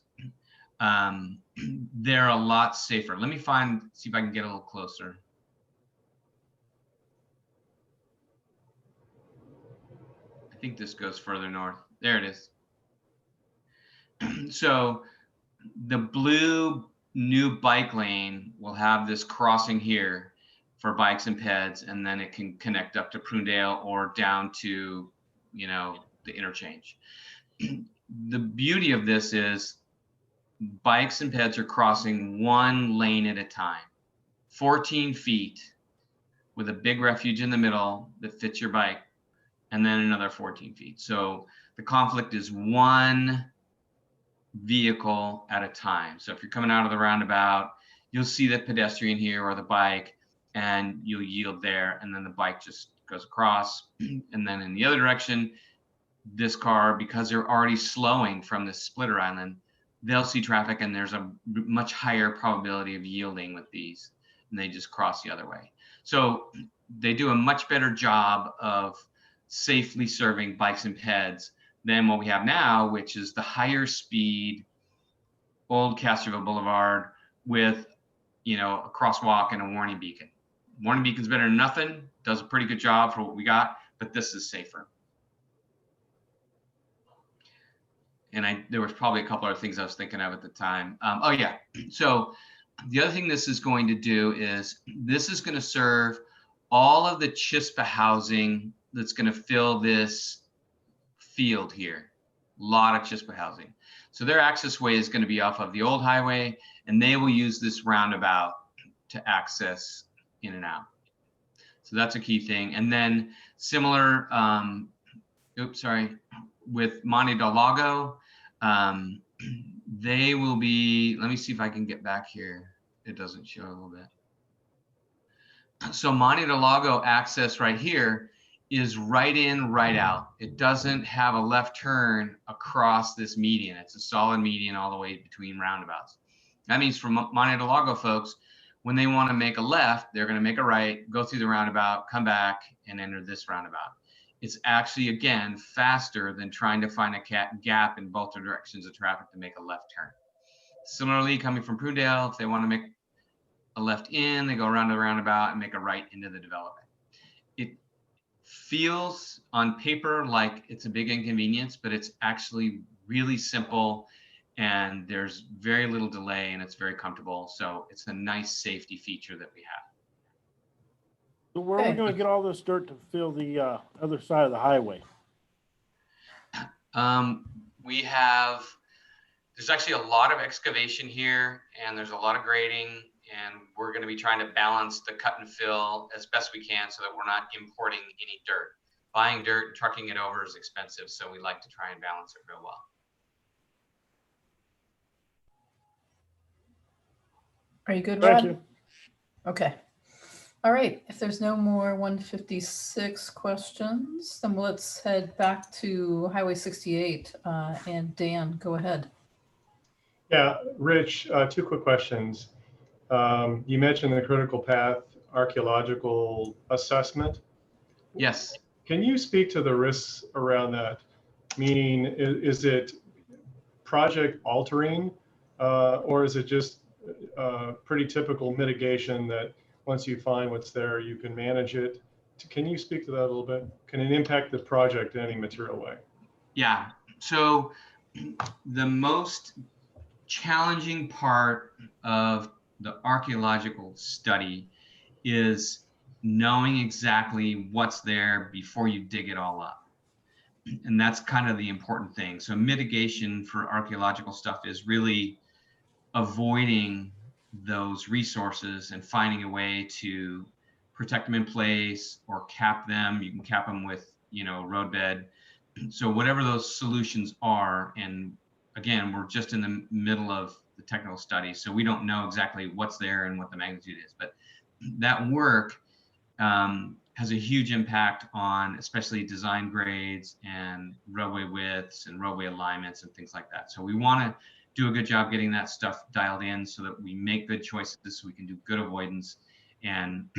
Speaker 17: they're a lot safer. Let me see if I can get a little closer. I think this goes further north. There it is. So the blue new bike lane will have this crossing here for bikes and peds, and then it can connect up to Prunedale or down to, you know, the interchange. The beauty of this is bikes and peds are crossing one lane at a time, 14 feet with a big refuge in the middle that fits your bike, and then another 14 feet. So the conflict is one vehicle at a time. So if you're coming out of the roundabout, you'll see the pedestrian here or the bike, and you'll yield there, and then the bike just goes across. And then in the other direction, this car, because they're already slowing from this splitter island, they'll see traffic, and there's a much higher probability of yielding with these, and they just cross the other way. So they do a much better job of safely serving bikes and peds than what we have now, which is the higher speed old Castroville Boulevard with, you know, a crosswalk and a warning beacon. Warning beacon's better than nothing, does a pretty good job for what we got, but this is safer. And there was probably a couple other things I was thinking of at the time. Oh yeah, so the other thing this is going to do is this is going to serve all of the CHISPA housing that's going to fill this field here. A lot of CHISPA housing. So their access way is going to be off of the old highway, and they will use this roundabout to access in and out. So that's a key thing. And then similar, with Monte del Lago, they will be, let me see if I can get back here. It doesn't show a little bit. So Monte del Lago access right here is right in, right out. It doesn't have a left turn across this median. It's a solid median all the way between roundabouts. That means for Monte del Lago folks, when they want to make a left, they're going to make a right, go through the roundabout, come back, and enter this roundabout. It's actually, again, faster than trying to find a gap in both directions of traffic to make a left turn. Similarly, coming from Prunedale, if they want to make a left in, they go around the roundabout and make a right into the development. It feels on paper like it's a big inconvenience, but it's actually really simple, and there's very little delay, and it's very comfortable. So it's a nice safety feature that we have.
Speaker 16: So where are we going to get all this dirt to fill the other side of the highway?
Speaker 17: There's actually a lot of excavation here, and there's a lot of grading, and we're going to be trying to balance the cut and fill as best we can so that we're not importing any dirt. Buying dirt and trucking it over is expensive, so we like to try and balance it real well.
Speaker 1: Are you good, Rod?
Speaker 16: Thank you.
Speaker 1: Okay. All right. If there's no more 156 questions, then let's head back to Highway 68. And Dan, go ahead.
Speaker 18: Yeah, Rich, 2 quick questions. You mentioned the critical path archaeological assessment.
Speaker 17: Yes.
Speaker 18: Can you speak to the risks around that? Meaning, is it project altering, or is it just pretty typical mitigation that once you find what's there, you can manage it? Can you speak to that a little bit? Can it impact the project in any material way?
Speaker 17: Yeah. So the most challenging part of the archaeological study is knowing exactly what's there before you dig it all up. And that's kind of the important thing. So mitigation for archaeological stuff is really avoiding those resources and finding a way to protect them in place or cap them. You can cap them with, roadbed. So whatever those solutions are, and again, we're just in the middle of the technical study, so we don't know exactly what's there and what the magnitude is, but that work has a huge impact on especially design grades and roadway widths and roadway alignments and things like that. So we want to do a good job getting that stuff dialed in so that we make good choices, so we can do good avoidance and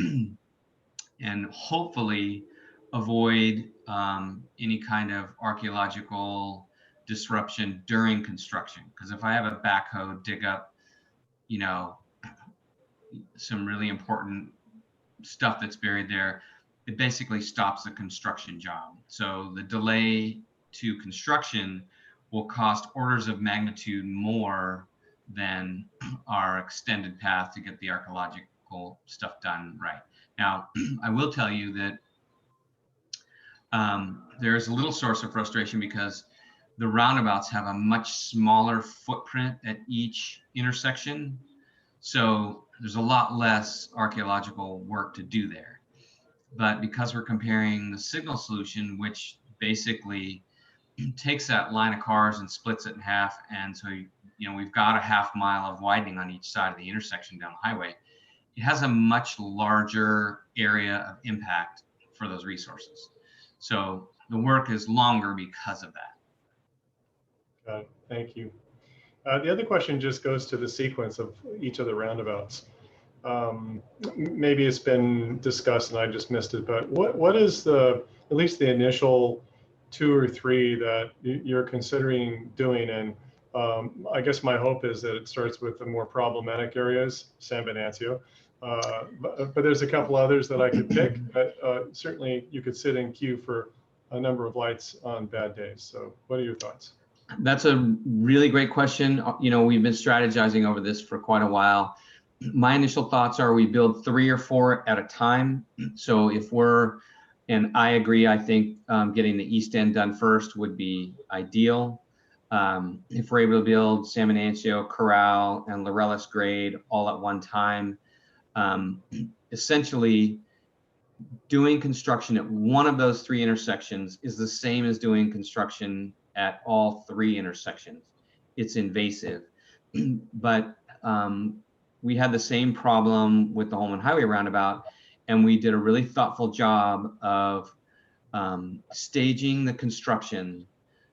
Speaker 17: and hopefully avoid any kind of archaeological disruption during construction. Because if I have a backhoe dig up, some really important stuff that's buried there, it basically stops the construction job. So the delay to construction will cost orders of magnitude more than our extended path to get the archaeological stuff done right. Now, I will tell you that there's a little source of frustration because the roundabouts have a much smaller footprint at each intersection. So there's a lot less archaeological work to do there. But because we're comparing the signal solution, which basically takes that line of cars and splits it in half, and so we've got a half mile of widening on each side of the intersection down the highway, it has a much larger area of impact for those resources. So the work is longer because of that.
Speaker 18: Got it. Thank you. The other question just goes to the sequence of each of the roundabouts. Maybe it's been discussed and I just missed it, but what is at least the initial 2 or 3 that you're considering doing? And I guess my hope is that it starts with the more problematic areas, San Venancio, but there's a couple others that I could pick. But certainly you could sit in queue for a number of lights on bad days. So what are your thoughts?
Speaker 17: That's a really great question. You know, we've been strategizing over this for quite a while. My initial thoughts are we build 3 or 4 at a time. So if we're, and I agree, I think getting the east end done first would be ideal. If we're able to build San Venancio, Corral, and Laurelis Grade all at one time, essentially doing construction at one of those 3 intersections is the same as doing construction at all 3 intersections. It's invasive, but we had the same problem with the Holman Highway roundabout, and we did a really thoughtful job of staging the construction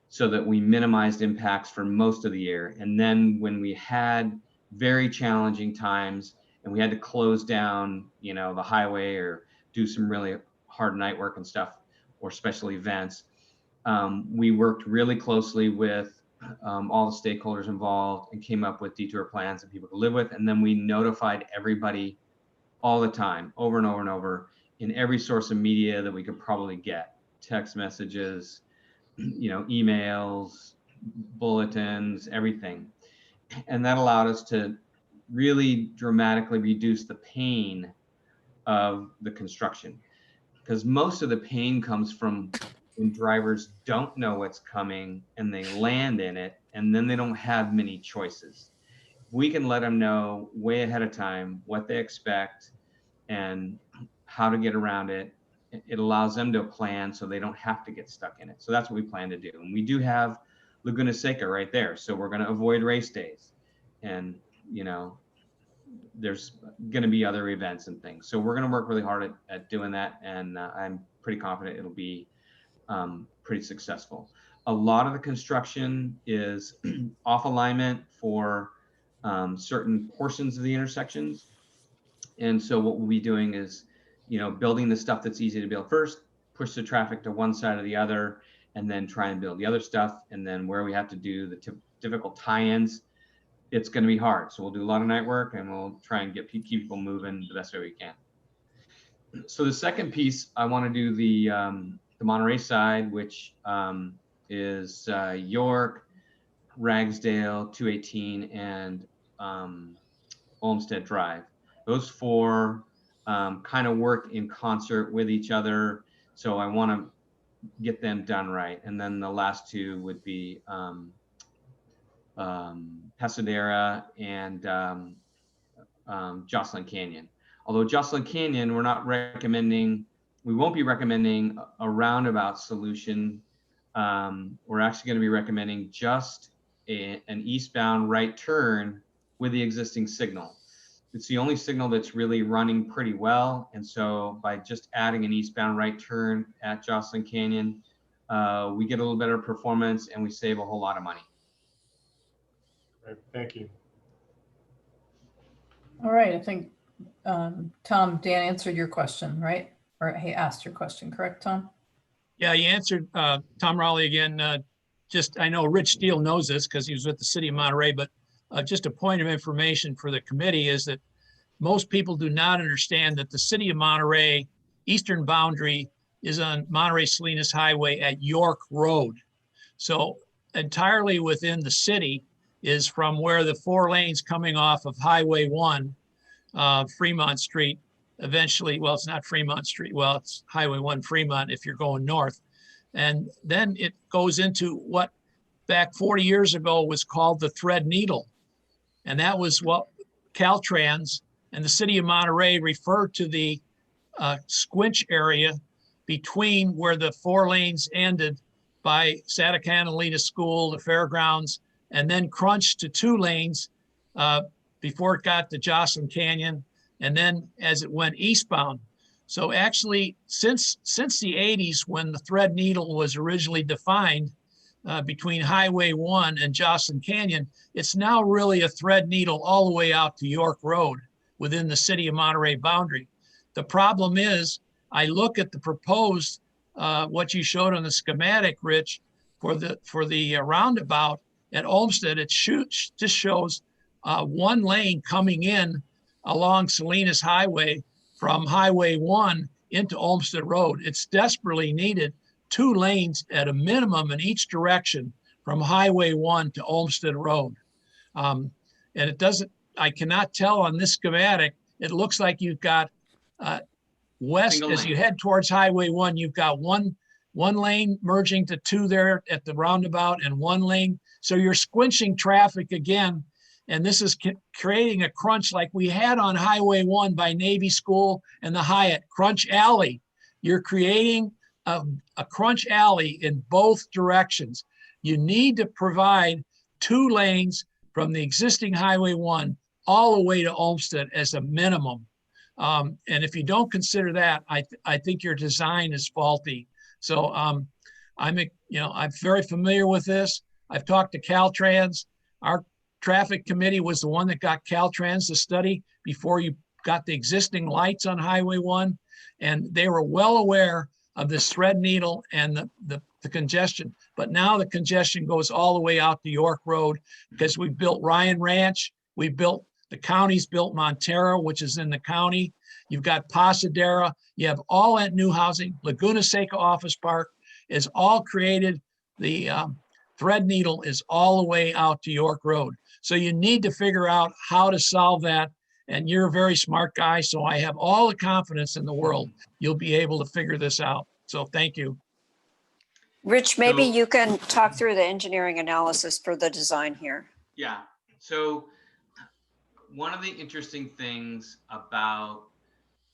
Speaker 17: so that we minimized impacts for most of the year. And then when we had very challenging times and we had to close down, you know, the highway or do some really hard night work and stuff or special events, we worked really closely with all the stakeholders involved and came up with detour plans that people could live with. And then we notified everybody all the time, over and over and over, in every source of media that we could probably get: text messages, you know, emails, bulletins, everything. And that allowed us to really dramatically reduce the pain of the construction, because most of the pain comes from when drivers don't know what's coming and they land in it, and then they don't have many choices. We can let them know way ahead of time what they expect and how to get around it. It allows them to plan so they don't have to get stuck in it. So that's what we plan to do. And we do have Laguna Seca right there. So we're going to avoid race days. And, you know, there's going to be other events and things. So we're going to work really hard at doing that. And I'm pretty confident it'll be pretty successful. A lot of the construction is off alignment for certain portions of the intersections. And so what we'll be doing is, you know, building the stuff that's easy to build first, push the traffic to one side or the other, and then try and build the other stuff. And then where we have to do the difficult tie-ins, it's going to be hard. So we'll do a lot of night work and we'll try and keep people moving the best way we can. So the second piece, I want to do the Monterey side, which is York, Ragsdale, 218, and Olmsted Drive. Those 4 kind of work in concert with each other. So I want to get them done right. And then the last 2 would be Pasadena and Jocelyn Canyon. Although Jocelyn Canyon, we won't be recommending a roundabout solution. We're actually going to be recommending just an eastbound right turn with the existing signal. It's the only signal that's really running pretty well. And so by just adding an eastbound right turn at Jocelyn Canyon, we get a little better performance and we save a whole lot of money.
Speaker 18: Right, thank you.
Speaker 1: All right, I think, Tom, Dan answered your question, right? Or he asked your question, correct, Tom?
Speaker 13: Yeah, you answered, Tom Raleigh again. I know Rich Steele knows this because he was with the city of Monterey, but just a point of information for the committee is that most people do not understand that the city of Monterey eastern boundary is on Monterey Salinas Highway at York Road. So entirely within the city is from where the 4 lanes coming off of Highway 1, Fremont Street, eventually, well, it's not Fremont Street. Well, it's Highway 1 Fremont if you're going north. And then it goes into what back 40 years ago was called the Thread Needle. And that was what Caltrans and the city of Monterey referred to the squinch area between where the 4 lanes ended by Santa Catalina School, the fairgrounds, and then crunched to 2 lanes before it got to Jocelyn Canyon, and then as it went eastbound. So actually, since the 80s, when the Thread Needle was originally defined between Highway 1 and Jocelyn Canyon, it's now really a thread needle all the way out to York Road within the city of Monterey boundary. The problem is, I look at the proposed, what you showed on the schematic, Rich, for the roundabout at Olmsted. It just shows 1 lane coming in along Salinas Highway from Highway 1 into Olmsted Road. It's desperately needed 2 lanes at a minimum in each direction from Highway 1 to Olmsted Road. And it doesn't, I cannot tell on this schematic, it looks like you've got west,
Speaker 17: Single
Speaker 13: as
Speaker 17: lane.
Speaker 13: you head towards Highway 1, you've got one lane merging to two there at the roundabout and one lane. So you're squinching traffic again. And this is creating a crunch like we had on Highway 1 by Navy School and the Hyatt, Crunch Alley. You're creating a crunch alley in both directions. You need to provide 2 lanes from the existing Highway 1 all the way to Olmsted as a minimum. And if you don't consider that, I think your design is faulty. So I'm very familiar with this. I've talked to Caltrans. Our traffic committee was the one that got Caltrans to study before you got the existing lights on Highway 1. And they were well aware of this thread needle and the congestion. But now the congestion goes all the way out to York Road because we built Ryan Ranch. The county's built Montero, which is in the county. You've got Pasadena. You have all that new housing. Laguna Seca Office Park is all created. The thread needle is all the way out to York Road. So you need to figure out how to solve that. And you're a very smart guy, so I have all the confidence in the world you'll be able to figure this out. So thank you.
Speaker 12: Rich, maybe you can talk through the engineering analysis for the design here.
Speaker 17: Yeah. So one of the interesting things about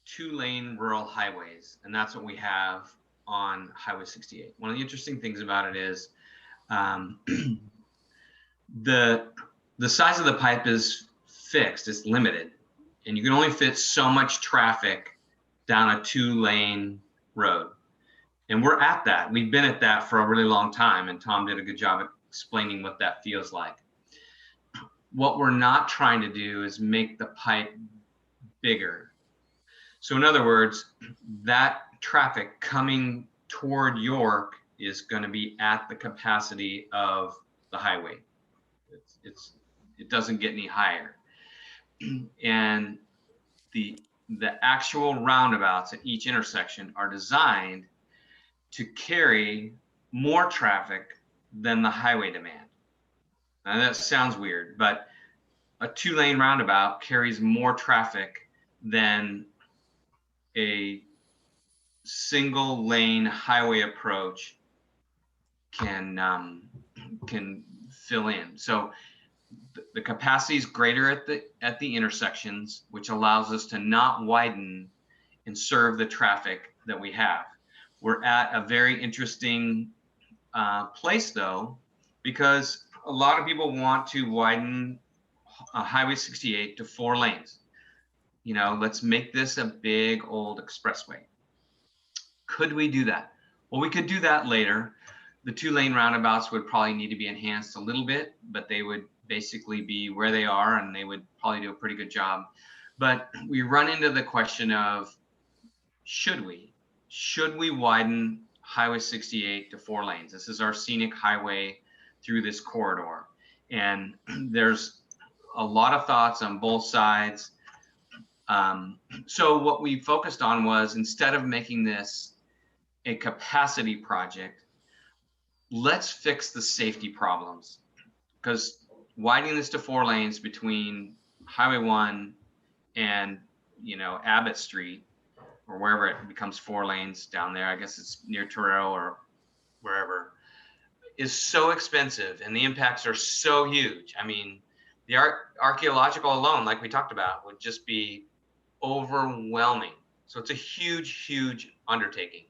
Speaker 17: 2-lane rural highways, and that's what we have on Highway 68. One of the interesting things about it is the size of the pipe is fixed, it's limited, and you can only fit so much traffic down a 2-lane road. And we're at that. We've been at that for a really long time, and Tom did a good job at explaining what that feels like. What we're not trying to do is make the pipe bigger. So in other words, that traffic coming toward York is going to be at the capacity of the highway. It doesn't get any higher. And the actual roundabouts at each intersection are designed to carry more traffic than the highway demand. Now that sounds weird, but a 2-lane roundabout carries more traffic than a single lane highway approach can fill in. So the capacity is greater at the intersections, which allows us to not widen and serve the traffic that we have. We're at a very interesting place though, because a lot of people want to widen Highway 68 to 4 lanes. You know, let's make this a big old expressway. Could we do that? Well, we could do that later. The 2-lane roundabouts would probably need to be enhanced a little bit, but they would basically be where they are and they would probably do a pretty good job. But we run into the question of, should we widen Highway 68 to 4 lanes? This is our scenic highway through this corridor. And there's a lot of thoughts on both sides. So what we focused on was, instead of making this a capacity project, let's fix the safety problems. Because widening this to 4 lanes between Highway 1 and, Abbott Street, or wherever it becomes 4 lanes down there, I guess it's near Torero or wherever, is so expensive and the impacts are so huge. I mean, the archaeological alone, like we talked about, would just be overwhelming. So it's a huge, huge undertaking.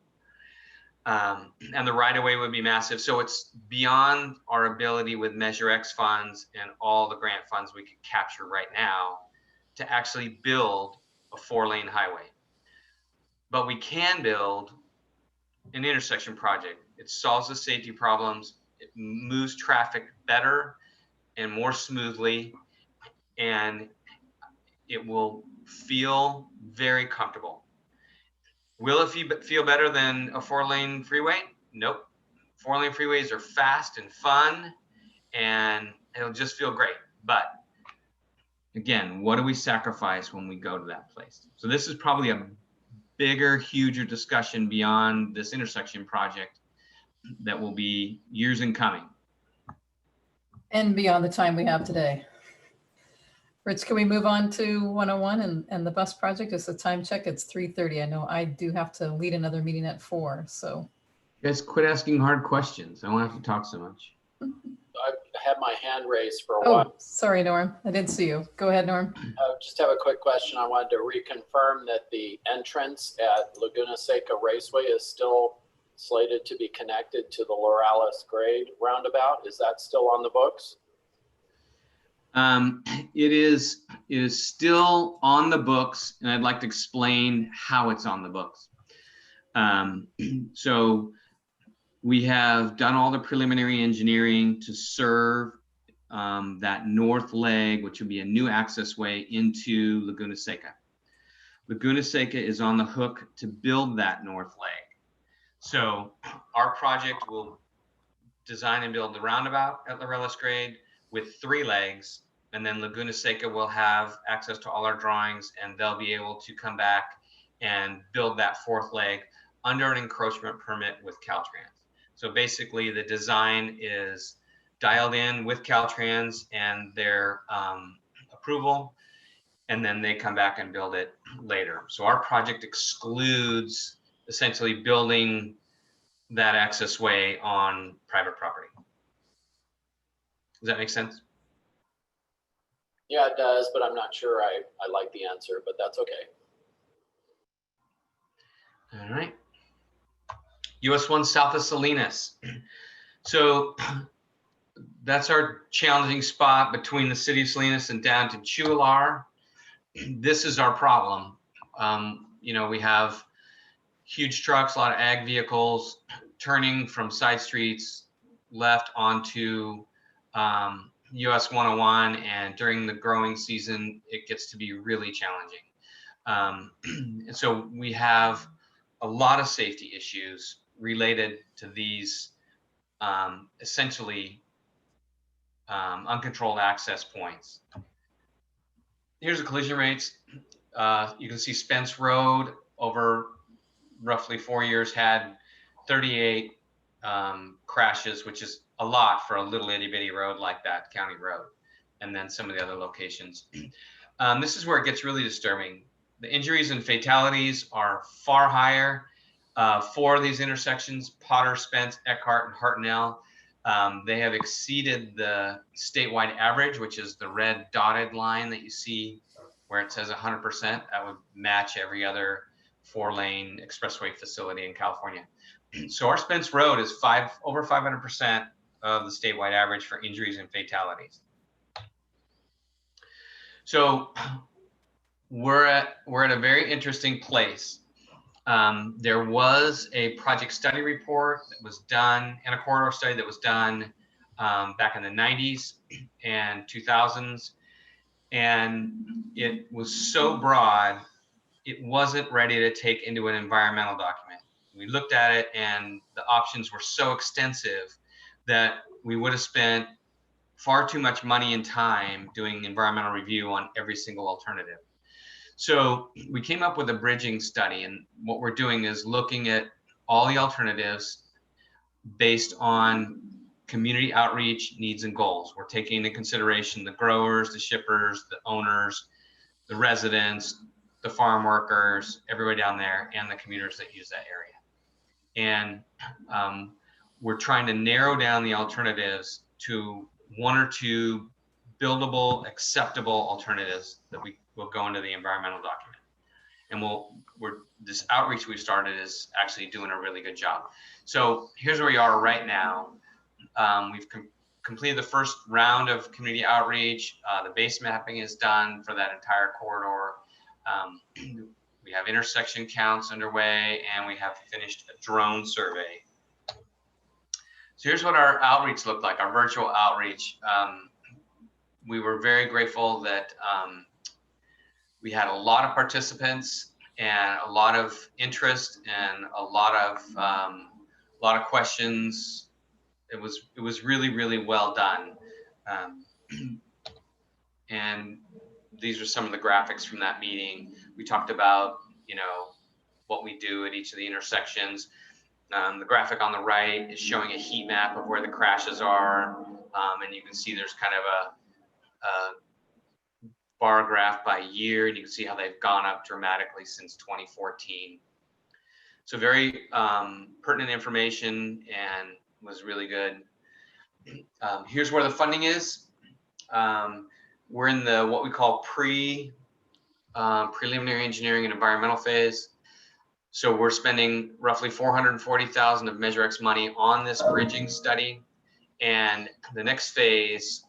Speaker 17: And the right-of-way would be massive. So it's beyond our ability with Measure X funds and all the grant funds we could capture right now to actually build a 4-lane highway. But we can build an intersection project. It solves the safety problems, it moves traffic better and more smoothly, and it will feel very comfortable. Will it feel better than a 4-lane freeway? Nope. 4-lane freeways are fast and fun, and it'll just feel great. But again, what do we sacrifice when we go to that place? So this is probably a bigger, huger discussion beyond this intersection project that will be years in coming.
Speaker 1: And beyond the time we have today. Rich, can we move on to 101 and the bus project? It's a time check. It's 3:30. I know I do have to lead another meeting at 4. So
Speaker 17: You guys quit asking hard questions. I won't have to talk so much.
Speaker 5: I've had my hand raised for a
Speaker 1: oh,
Speaker 5: while.
Speaker 1: sorry, Norm. I didn't see you. Go ahead, Norm.
Speaker 5: Just have a quick question. I wanted to reconfirm that the entrance at Laguna Seca Raceway is still slated to be connected to the Loralis Grade roundabout. Is that still on the books?
Speaker 17: It is still on the books, and I'd like to explain how it's on the books. So we have done all the preliminary engineering to serve that north leg, which would be a new access way into Laguna Seca. Laguna Seca is on the hook to build that north leg. So our project will design and build the roundabout at Loralis Grade with 3 legs, and then Laguna Seca will have access to all our drawings, and they'll be able to come back and build that 4th leg under an encroachment permit with Caltrans. So basically the design is dialed in with Caltrans and their approval, and then they come back and build it later. So our project excludes essentially building that access way on private property. Does that make sense?
Speaker 5: Yeah, it does, but I'm not sure I like the answer, but that's okay.
Speaker 17: All right. US 1 south of Salinas. So that's our challenging spot between the city of Salinas and down to Chualar. This is our problem. You know, we have huge trucks, a lot of ag vehicles turning from side streets left onto US 101, and during the growing season, it gets to be really challenging. And so we have a lot of safety issues related to these essentially uncontrolled access points. Here's the collision rates. You can see Spence Road over roughly 4 years had 38 crashes, which is a lot for a little itty bitty road like that, county road, and then some of the other locations. This is where it gets really disturbing. The injuries and fatalities are far higher. 4 of these intersections, Potter, Spence, Eckhart, and Hartnell, they have exceeded the statewide average, which is the red dotted line that you see where it says 100%. That would match every other 4-lane expressway facility in California. So our Spence Road is over 500% of the statewide average for injuries and fatalities. So we're at a very interesting place. There was a project study report that was done and a corridor study that was done back in the 90s and 2000s. And it was so broad, it wasn't ready to take into an environmental document. We looked at it and the options were so extensive that we would have spent far too much money and time doing environmental review on every single alternative. So we came up with a bridging study, and what we're doing is looking at all the alternatives based on community outreach needs and goals. We're taking into consideration the growers, the shippers, the owners, the residents, the farm workers, everybody down there, and the commuters that use that area. And we're trying to narrow down the alternatives to 1 or 2 buildable, acceptable alternatives that we will go into the environmental document. And this outreach we started is actually doing a really good job. So here's where we are right now. We've completed the first round of community outreach. The base mapping is done for that entire corridor. We have intersection counts underway, and we have finished a drone survey. So here's what our outreach looked like, our virtual outreach. We were very grateful that we had a lot of participants and a lot of interest and a lot of questions. It was really, really well done. And these are some of the graphics from that meeting. We talked about, you know, what we do at each of the intersections. The graphic on the right is showing a heat map of where the crashes are. and you can see there's kind of a bar graph by year, and you can see how they've gone up dramatically since 2014. So very pertinent information and was really good. Here's where the funding is. We're in the what we call preliminary engineering and environmental phase. So we're spending roughly $440,000 of Measure X money on this bridging study. And the next phase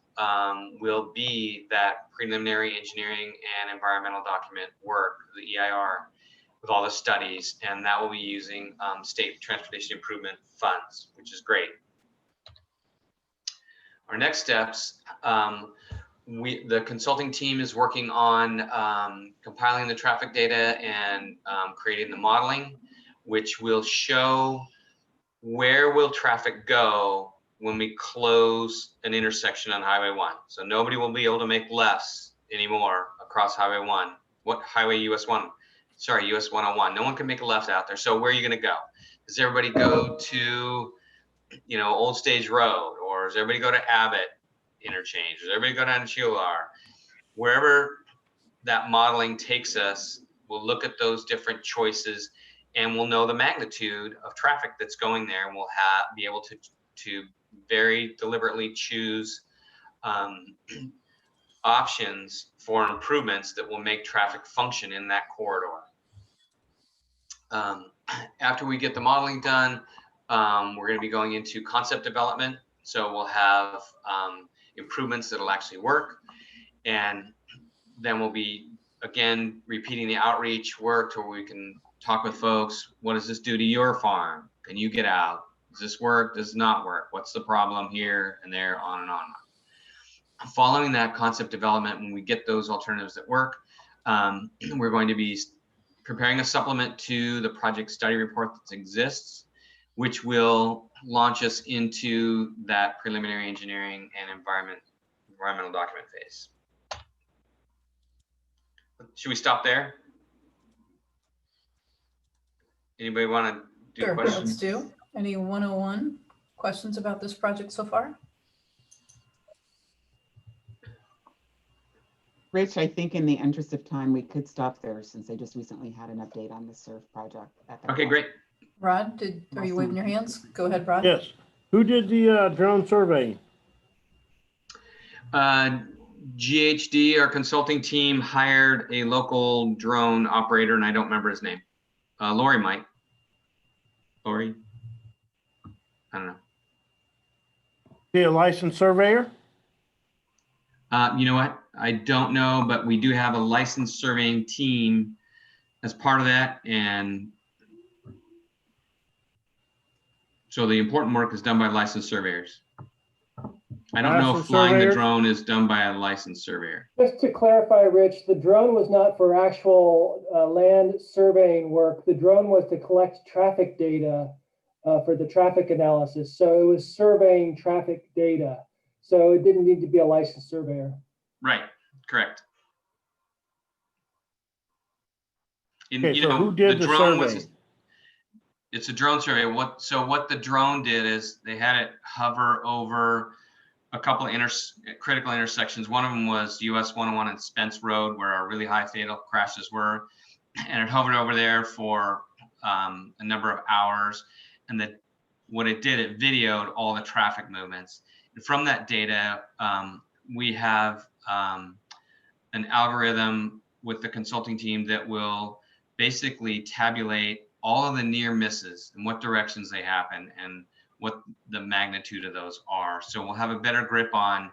Speaker 17: will be that preliminary engineering and environmental document work, the EIR, with all the studies. And that will be using state transportation improvement funds, which is great. Our next steps, the consulting team is working on compiling the traffic data and creating the modeling, which will show where will traffic go when we close an intersection on Highway 1. So nobody will be able to make lefts anymore across Highway 1. What highway? US 1. Sorry, US 101. No one can make a left out there. So where are you going to go? Does everybody go to, you know, Old Stage Road, or does everybody go to Abbott interchange? Does everybody go down to Chular? Wherever that modeling takes us, we'll look at those different choices and we'll know the magnitude of traffic that's going there, and we'll be able to very deliberately choose options for improvements that will make traffic function in that corridor. After we get the modeling done, we're going to be going into concept development. So we'll have improvements that'll actually work. And then we'll be, again, repeating the outreach work to where we can talk with folks. What does this do to your farm? Can you get out? Does this work? Does it not work? What's the problem here and there, on and on. Following that concept development, when we get those alternatives that work, we're going to be preparing a supplement to the project study report that exists, which will launch us into that preliminary engineering and environmental document phase. Should we stop there? Anybody want to do
Speaker 1: Sure,
Speaker 17: questions?
Speaker 1: let's do. Any 101 questions about this project so far?
Speaker 2: Rich, I think in the interest of time, we could stop there since I just recently had an update on the SURF project.
Speaker 17: Okay, great.
Speaker 1: Rod, are you waving your hands? Go ahead, Rod.
Speaker 16: Yes. Who did the drone survey?
Speaker 17: GHD, our consulting team, hired a local drone operator, and I don't remember his name. Lori might. Lori? I don't know.
Speaker 16: Be a licensed surveyor?
Speaker 17: You know what? I don't know, but we do have a licensed surveying team as part of that. And so the important work is done by licensed surveyors. I don't know if flying the drone is done by a licensed surveyor.
Speaker 19: Just to clarify, Rich, the drone was not for actual land surveying work. The drone was to collect traffic data for the traffic analysis. So it was surveying traffic data. So it didn't need to be a licensed surveyor.
Speaker 17: Right, correct.
Speaker 16: Okay, so who did the survey?
Speaker 17: It's a drone survey. What the drone did is they had it hover over a couple of critical intersections. One of them was US 101 and Spence Road, where our really high fatal crashes were. And it hovered over there for a number of hours. And what it did, it videoed all the traffic movements. And from that data, we have an algorithm with the consulting team that will basically tabulate all of the near misses and what directions they happen and what the magnitude of those are. So we'll have a better grip on,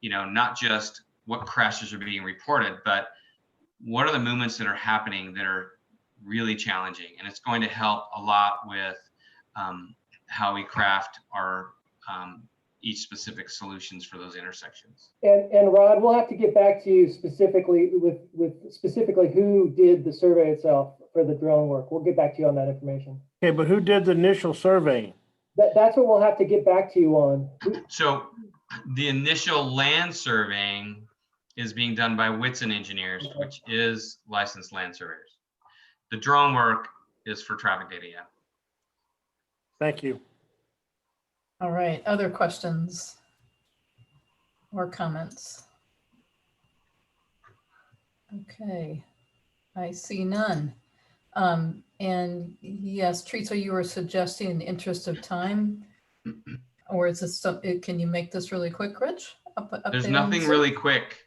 Speaker 17: you know, not just what crashes are being reported, but what are the movements that are happening that are really challenging. And it's going to help a lot with how we craft our each specific solutions for those intersections.
Speaker 19: And Rod, we'll have to get back to you specifically with specifically who did the survey itself for the drone work. We'll get back to you on that information.
Speaker 16: Okay, but who did the initial survey?
Speaker 19: That's what we'll have to get back to you on.
Speaker 17: So the initial land surveying is being done by Whitson Engineers, which is licensed land surveyors. The drone work is for traffic data, yeah.
Speaker 16: Thank you.
Speaker 1: All right, other questions? or comments? Okay, I see none. And yes, Teresa, you were suggesting in the interest of time, or is this something, can you make this really quick, Rich?
Speaker 17: There's
Speaker 1: Update on
Speaker 17: nothing
Speaker 1: Zoom?
Speaker 17: really quick.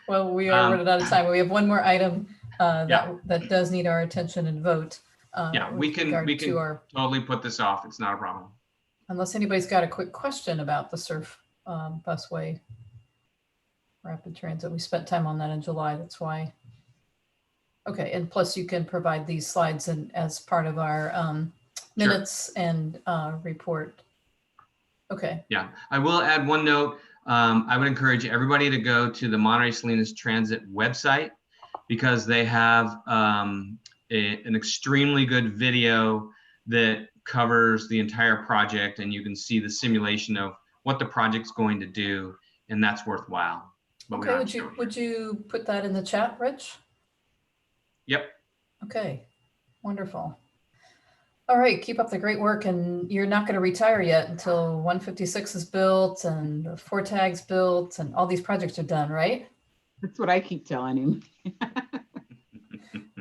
Speaker 1: Well, we are running out of time. We have one more item that does need our attention and vote.
Speaker 17: Yeah, we can totally put this off. It's not a problem.
Speaker 1: Unless anybody's got a quick question about the surf busway rapid transit. We spent time on that in July. That's why. Okay, and plus you can provide these slides as part of our minutes and report. Okay.
Speaker 17: Yeah, I will add one note. I would encourage everybody to go to the Monterey Salinas Transit website because they have an extremely good video that covers the entire project, and you can see the simulation of what the project's going to do, and that's worthwhile. But
Speaker 1: okay, would you put that in the chat, Rich?
Speaker 17: Yep.
Speaker 1: Okay, wonderful. All right, keep up the great work, and you're not going to retire yet until 156 is built and 4TAG's built and all these projects are done, right?
Speaker 2: That's what I keep telling him.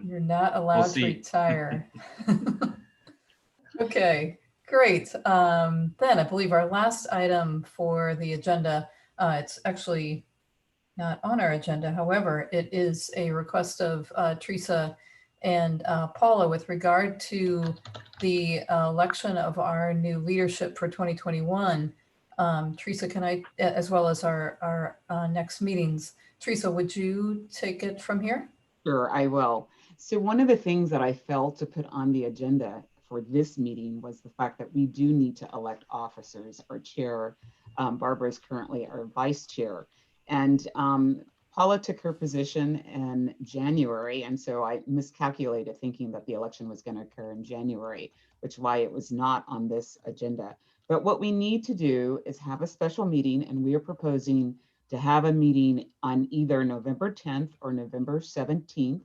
Speaker 1: You're not allowed to retire. Okay, great. Then I believe our last item for the agenda, it's actually not on our agenda. However, it is a request of Teresa and Paula with regard to the election of our new leadership for 2021. Teresa, can I, as well as our next meetings, Teresa, would you take it from here?
Speaker 2: Sure, I will. So one of the things that I felt to put on the agenda for this meeting was the fact that we do need to elect officers. Our chair, Barbara, is currently our vice chair. And Paula took her position in January, and so I miscalculated thinking that the election was going to occur in January, which is why it was not on this agenda. But what we need to do is have a special meeting, and we are proposing to have a meeting on either November 10th or November 17th.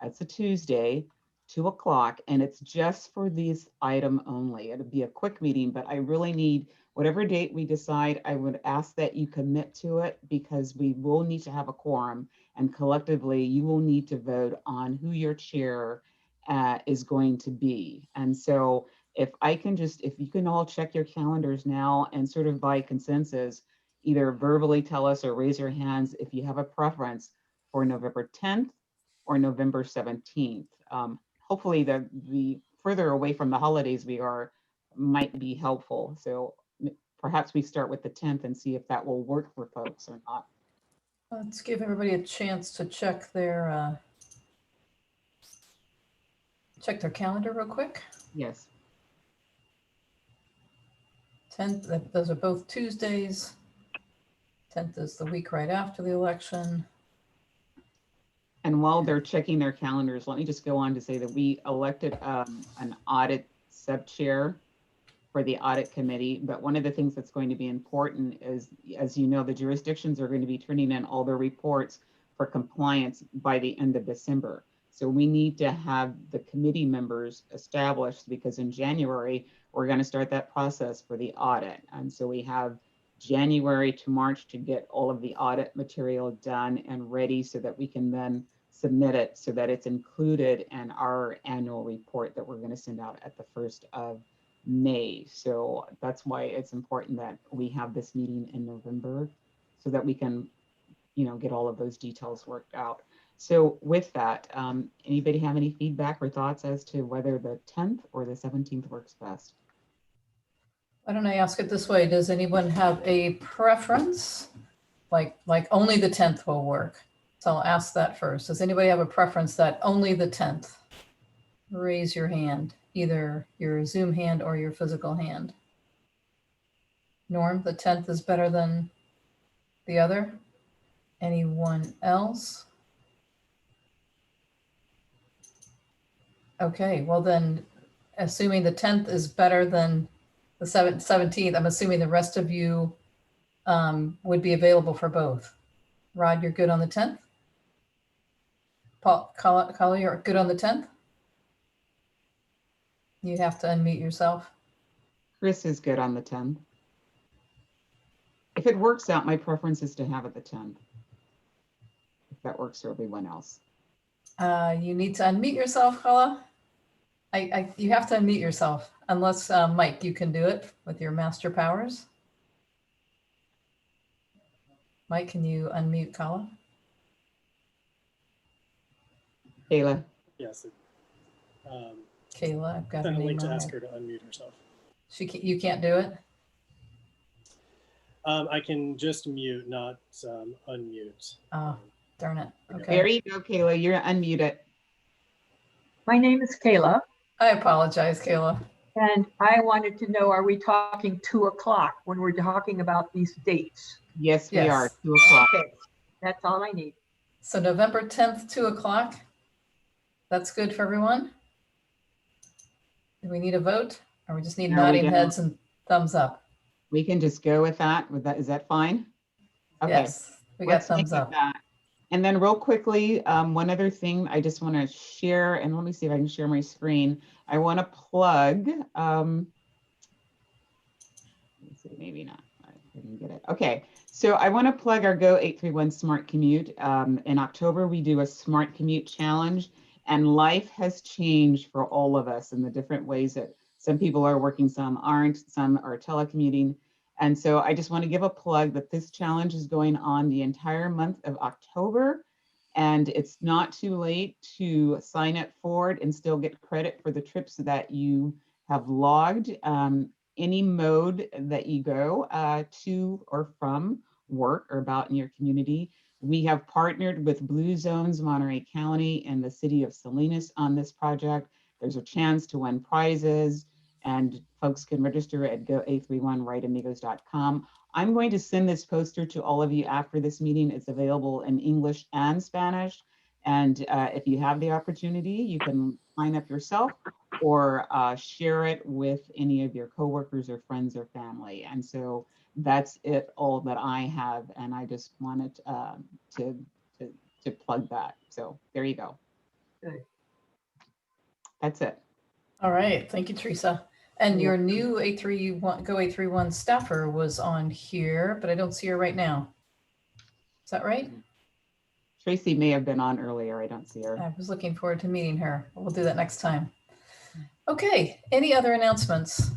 Speaker 2: That's a Tuesday, 2 o'clock, and it's just for this item only. It'll be a quick meeting, but I really need, whatever date we decide, I would ask that you commit to it because we will need to have a quorum, and collectively you will need to vote on who your chair is going to be. And so if you can all check your calendars now and sort of by consensus, either verbally tell us or raise your hands if you have a preference for November 10th or November 17th. Hopefully the further away from the holidays we are might be helpful. So perhaps we start with the 10th and see if that will work for folks or not.
Speaker 1: Let's give everybody a chance to check their calendar real quick.
Speaker 2: Yes.
Speaker 1: 10th, those are both Tuesdays. 10th is the week right after the election.
Speaker 2: And while they're checking their calendars, let me just go on to say that we elected an audit sub-chair for the audit committee. But one of the things that's going to be important is, as you know, the jurisdictions are going to be turning in all their reports for compliance by the end of December. So we need to have the committee members established because in January, we're going to start that process for the audit. And so we have January to March to get all of the audit material done and ready so that we can then submit it so that it's included in our annual report that we're going to send out at the 1st of May. So that's why it's important that we have this meeting in November so that we can, get all of those details worked out. So with that, anybody have any feedback or thoughts as to whether the 10th or the 17th works best?
Speaker 1: Why don't I ask it this way? Does anyone have a preference? Like only the 10th will work. So I'll ask that first. Does anybody have a preference that only the 10th? Raise your hand, either your Zoom hand or your physical hand. Norm, the 10th is better than the other? Anyone else? Okay, well then, assuming the 10th is better than the 17th, I'm assuming the rest of you would be available for both. Rod, you're good on the 10th? Paul, Kala, you're good on the 10th? You have to unmute yourself.
Speaker 2: Chris is good on the 10th. If it works out, my preference is to have it the 10th. If that works for everyone else.
Speaker 1: You need to unmute yourself, Hala. You have to unmute yourself unless, Mike, you can do it with your master powers. Mike, can you unmute Kala?
Speaker 2: Kayla.
Speaker 9: Yes.
Speaker 1: Kayla, I've got her
Speaker 9: Send a
Speaker 1: name
Speaker 9: link to
Speaker 1: on
Speaker 9: ask
Speaker 1: here.
Speaker 9: her to unmute herself.
Speaker 1: You can't do it?
Speaker 9: I can just mute, not unmute.
Speaker 1: Oh, darn it. Okay.
Speaker 2: There you go, Kayla. You're unmuted.
Speaker 20: My name is Kayla.
Speaker 1: I apologize, Kayla.
Speaker 20: And I wanted to know, are we talking 2 o'clock when we're talking about these dates?
Speaker 2: Yes, we are.
Speaker 1: Yes.
Speaker 2: 2 o'clock.
Speaker 20: Okay, that's all I need.
Speaker 1: So November 10th, 2 o'clock. That's good for everyone? Do we need a vote or we just need
Speaker 2: No, we
Speaker 1: nodding
Speaker 2: don't.
Speaker 1: heads and thumbs up?
Speaker 2: We can just go with that. Is that fine? Okay.
Speaker 1: Yes, we got
Speaker 2: Let's make
Speaker 1: thumbs
Speaker 2: it
Speaker 1: up.
Speaker 2: that. And then real quickly, one other thing I just want to share, and let me see if I can share my screen. I want to plug, let's see, maybe not. I didn't get it. Okay, so I want to plug our Go 831 Smart Commute. In October, we do a Smart Commute Challenge, and life has changed for all of us in the different ways that some people are working, some aren't, some are telecommuting. And so I just want to give a plug that this challenge is going on the entire month of October, and it's not too late to sign up for it and still get credit for the trips that you have logged. Any mode that you go to or from work or about in your community. We have partnered with Blue Zones, Monterey County, and the city of Salinas on this project. There's a chance to win prizes, and folks can register at go831rightamigos.com. I'm going to send this poster to all of you after this meeting. It's available in English and Spanish. And if you have the opportunity, you can sign up yourself or share it with any of your coworkers or friends or family. And so that's it, all that I have. And I just wanted to plug that. So there you go.
Speaker 20: Good.
Speaker 2: That's it.
Speaker 1: All right, thank you, Teresa. And your new Go 831 staffer was on here, but I don't see her right now. Is that right?
Speaker 2: Tracy may have been on earlier. I don't see her.
Speaker 1: I was looking forward to meeting her. We'll do that next time. Okay, any other announcements?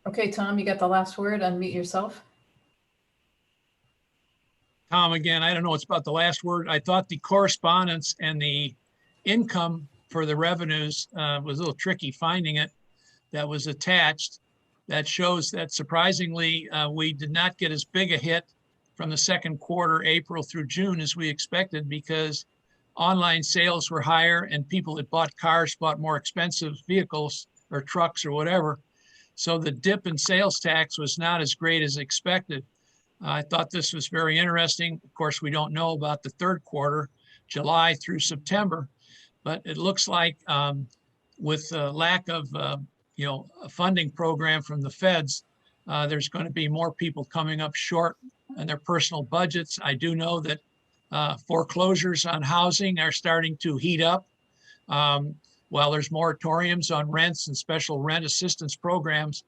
Speaker 1: Okay, Tom, you got the last word. Unmute yourself.
Speaker 13: Tom, again, I don't know what's about the last word. I thought the correspondence and the income for the revenues was a little tricky finding it. That was attached. That shows that surprisingly, we did not get as big a hit from the second quarter, April through June, as we expected, because online sales were higher and people that bought cars bought more expensive vehicles or trucks or whatever. So the dip in sales tax was not as great as expected. I thought this was very interesting. Of course, we don't know about the third quarter, July through September, but it looks like with the lack of a funding program from the feds, there's going to be more people coming up short on their personal budgets. I do know that foreclosures on housing are starting to heat up. While there's moratoriums on rents and special rent assistance programs,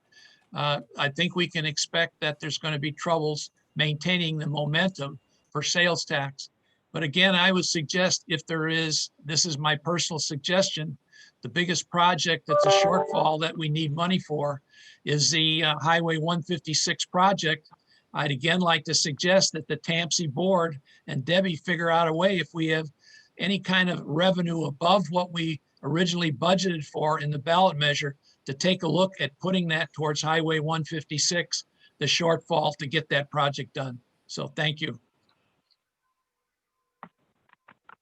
Speaker 13: I think we can expect that there's going to be troubles maintaining the momentum for sales tax. But again, I would suggest if there is, this is my personal suggestion, the biggest project that's a shortfall that we need money for is the Highway 156 project. I'd again like to suggest that the TAMSI board and Debbie figure out a way, if we have any kind of revenue above what we originally budgeted for in the ballot measure, to take a look at putting that towards Highway 156, the shortfall to get that project done. So thank you.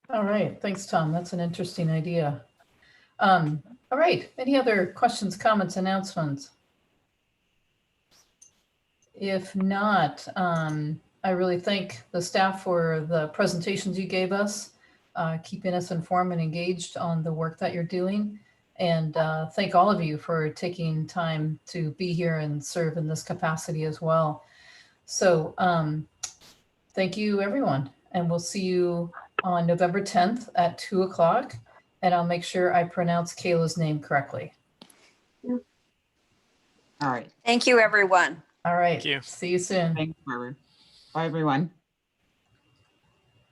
Speaker 1: All right, thanks, Tom. That's an interesting idea. All right, any other questions, comments, announcements? If not, I really thank the staff for the presentations you gave us, keeping us informed and engaged on the work that you're doing. And thank all of you for taking time to be here and serve in this capacity as well. So thank you, everyone. And we'll see you on November 10th at 2 o'clock. And I'll make sure I pronounce Kayla's name correctly.
Speaker 2: All right.
Speaker 12: Thank you, everyone.
Speaker 1: All right.
Speaker 8: Thank you.
Speaker 1: See you soon.
Speaker 2: Thanks, Barbara. Bye, everyone.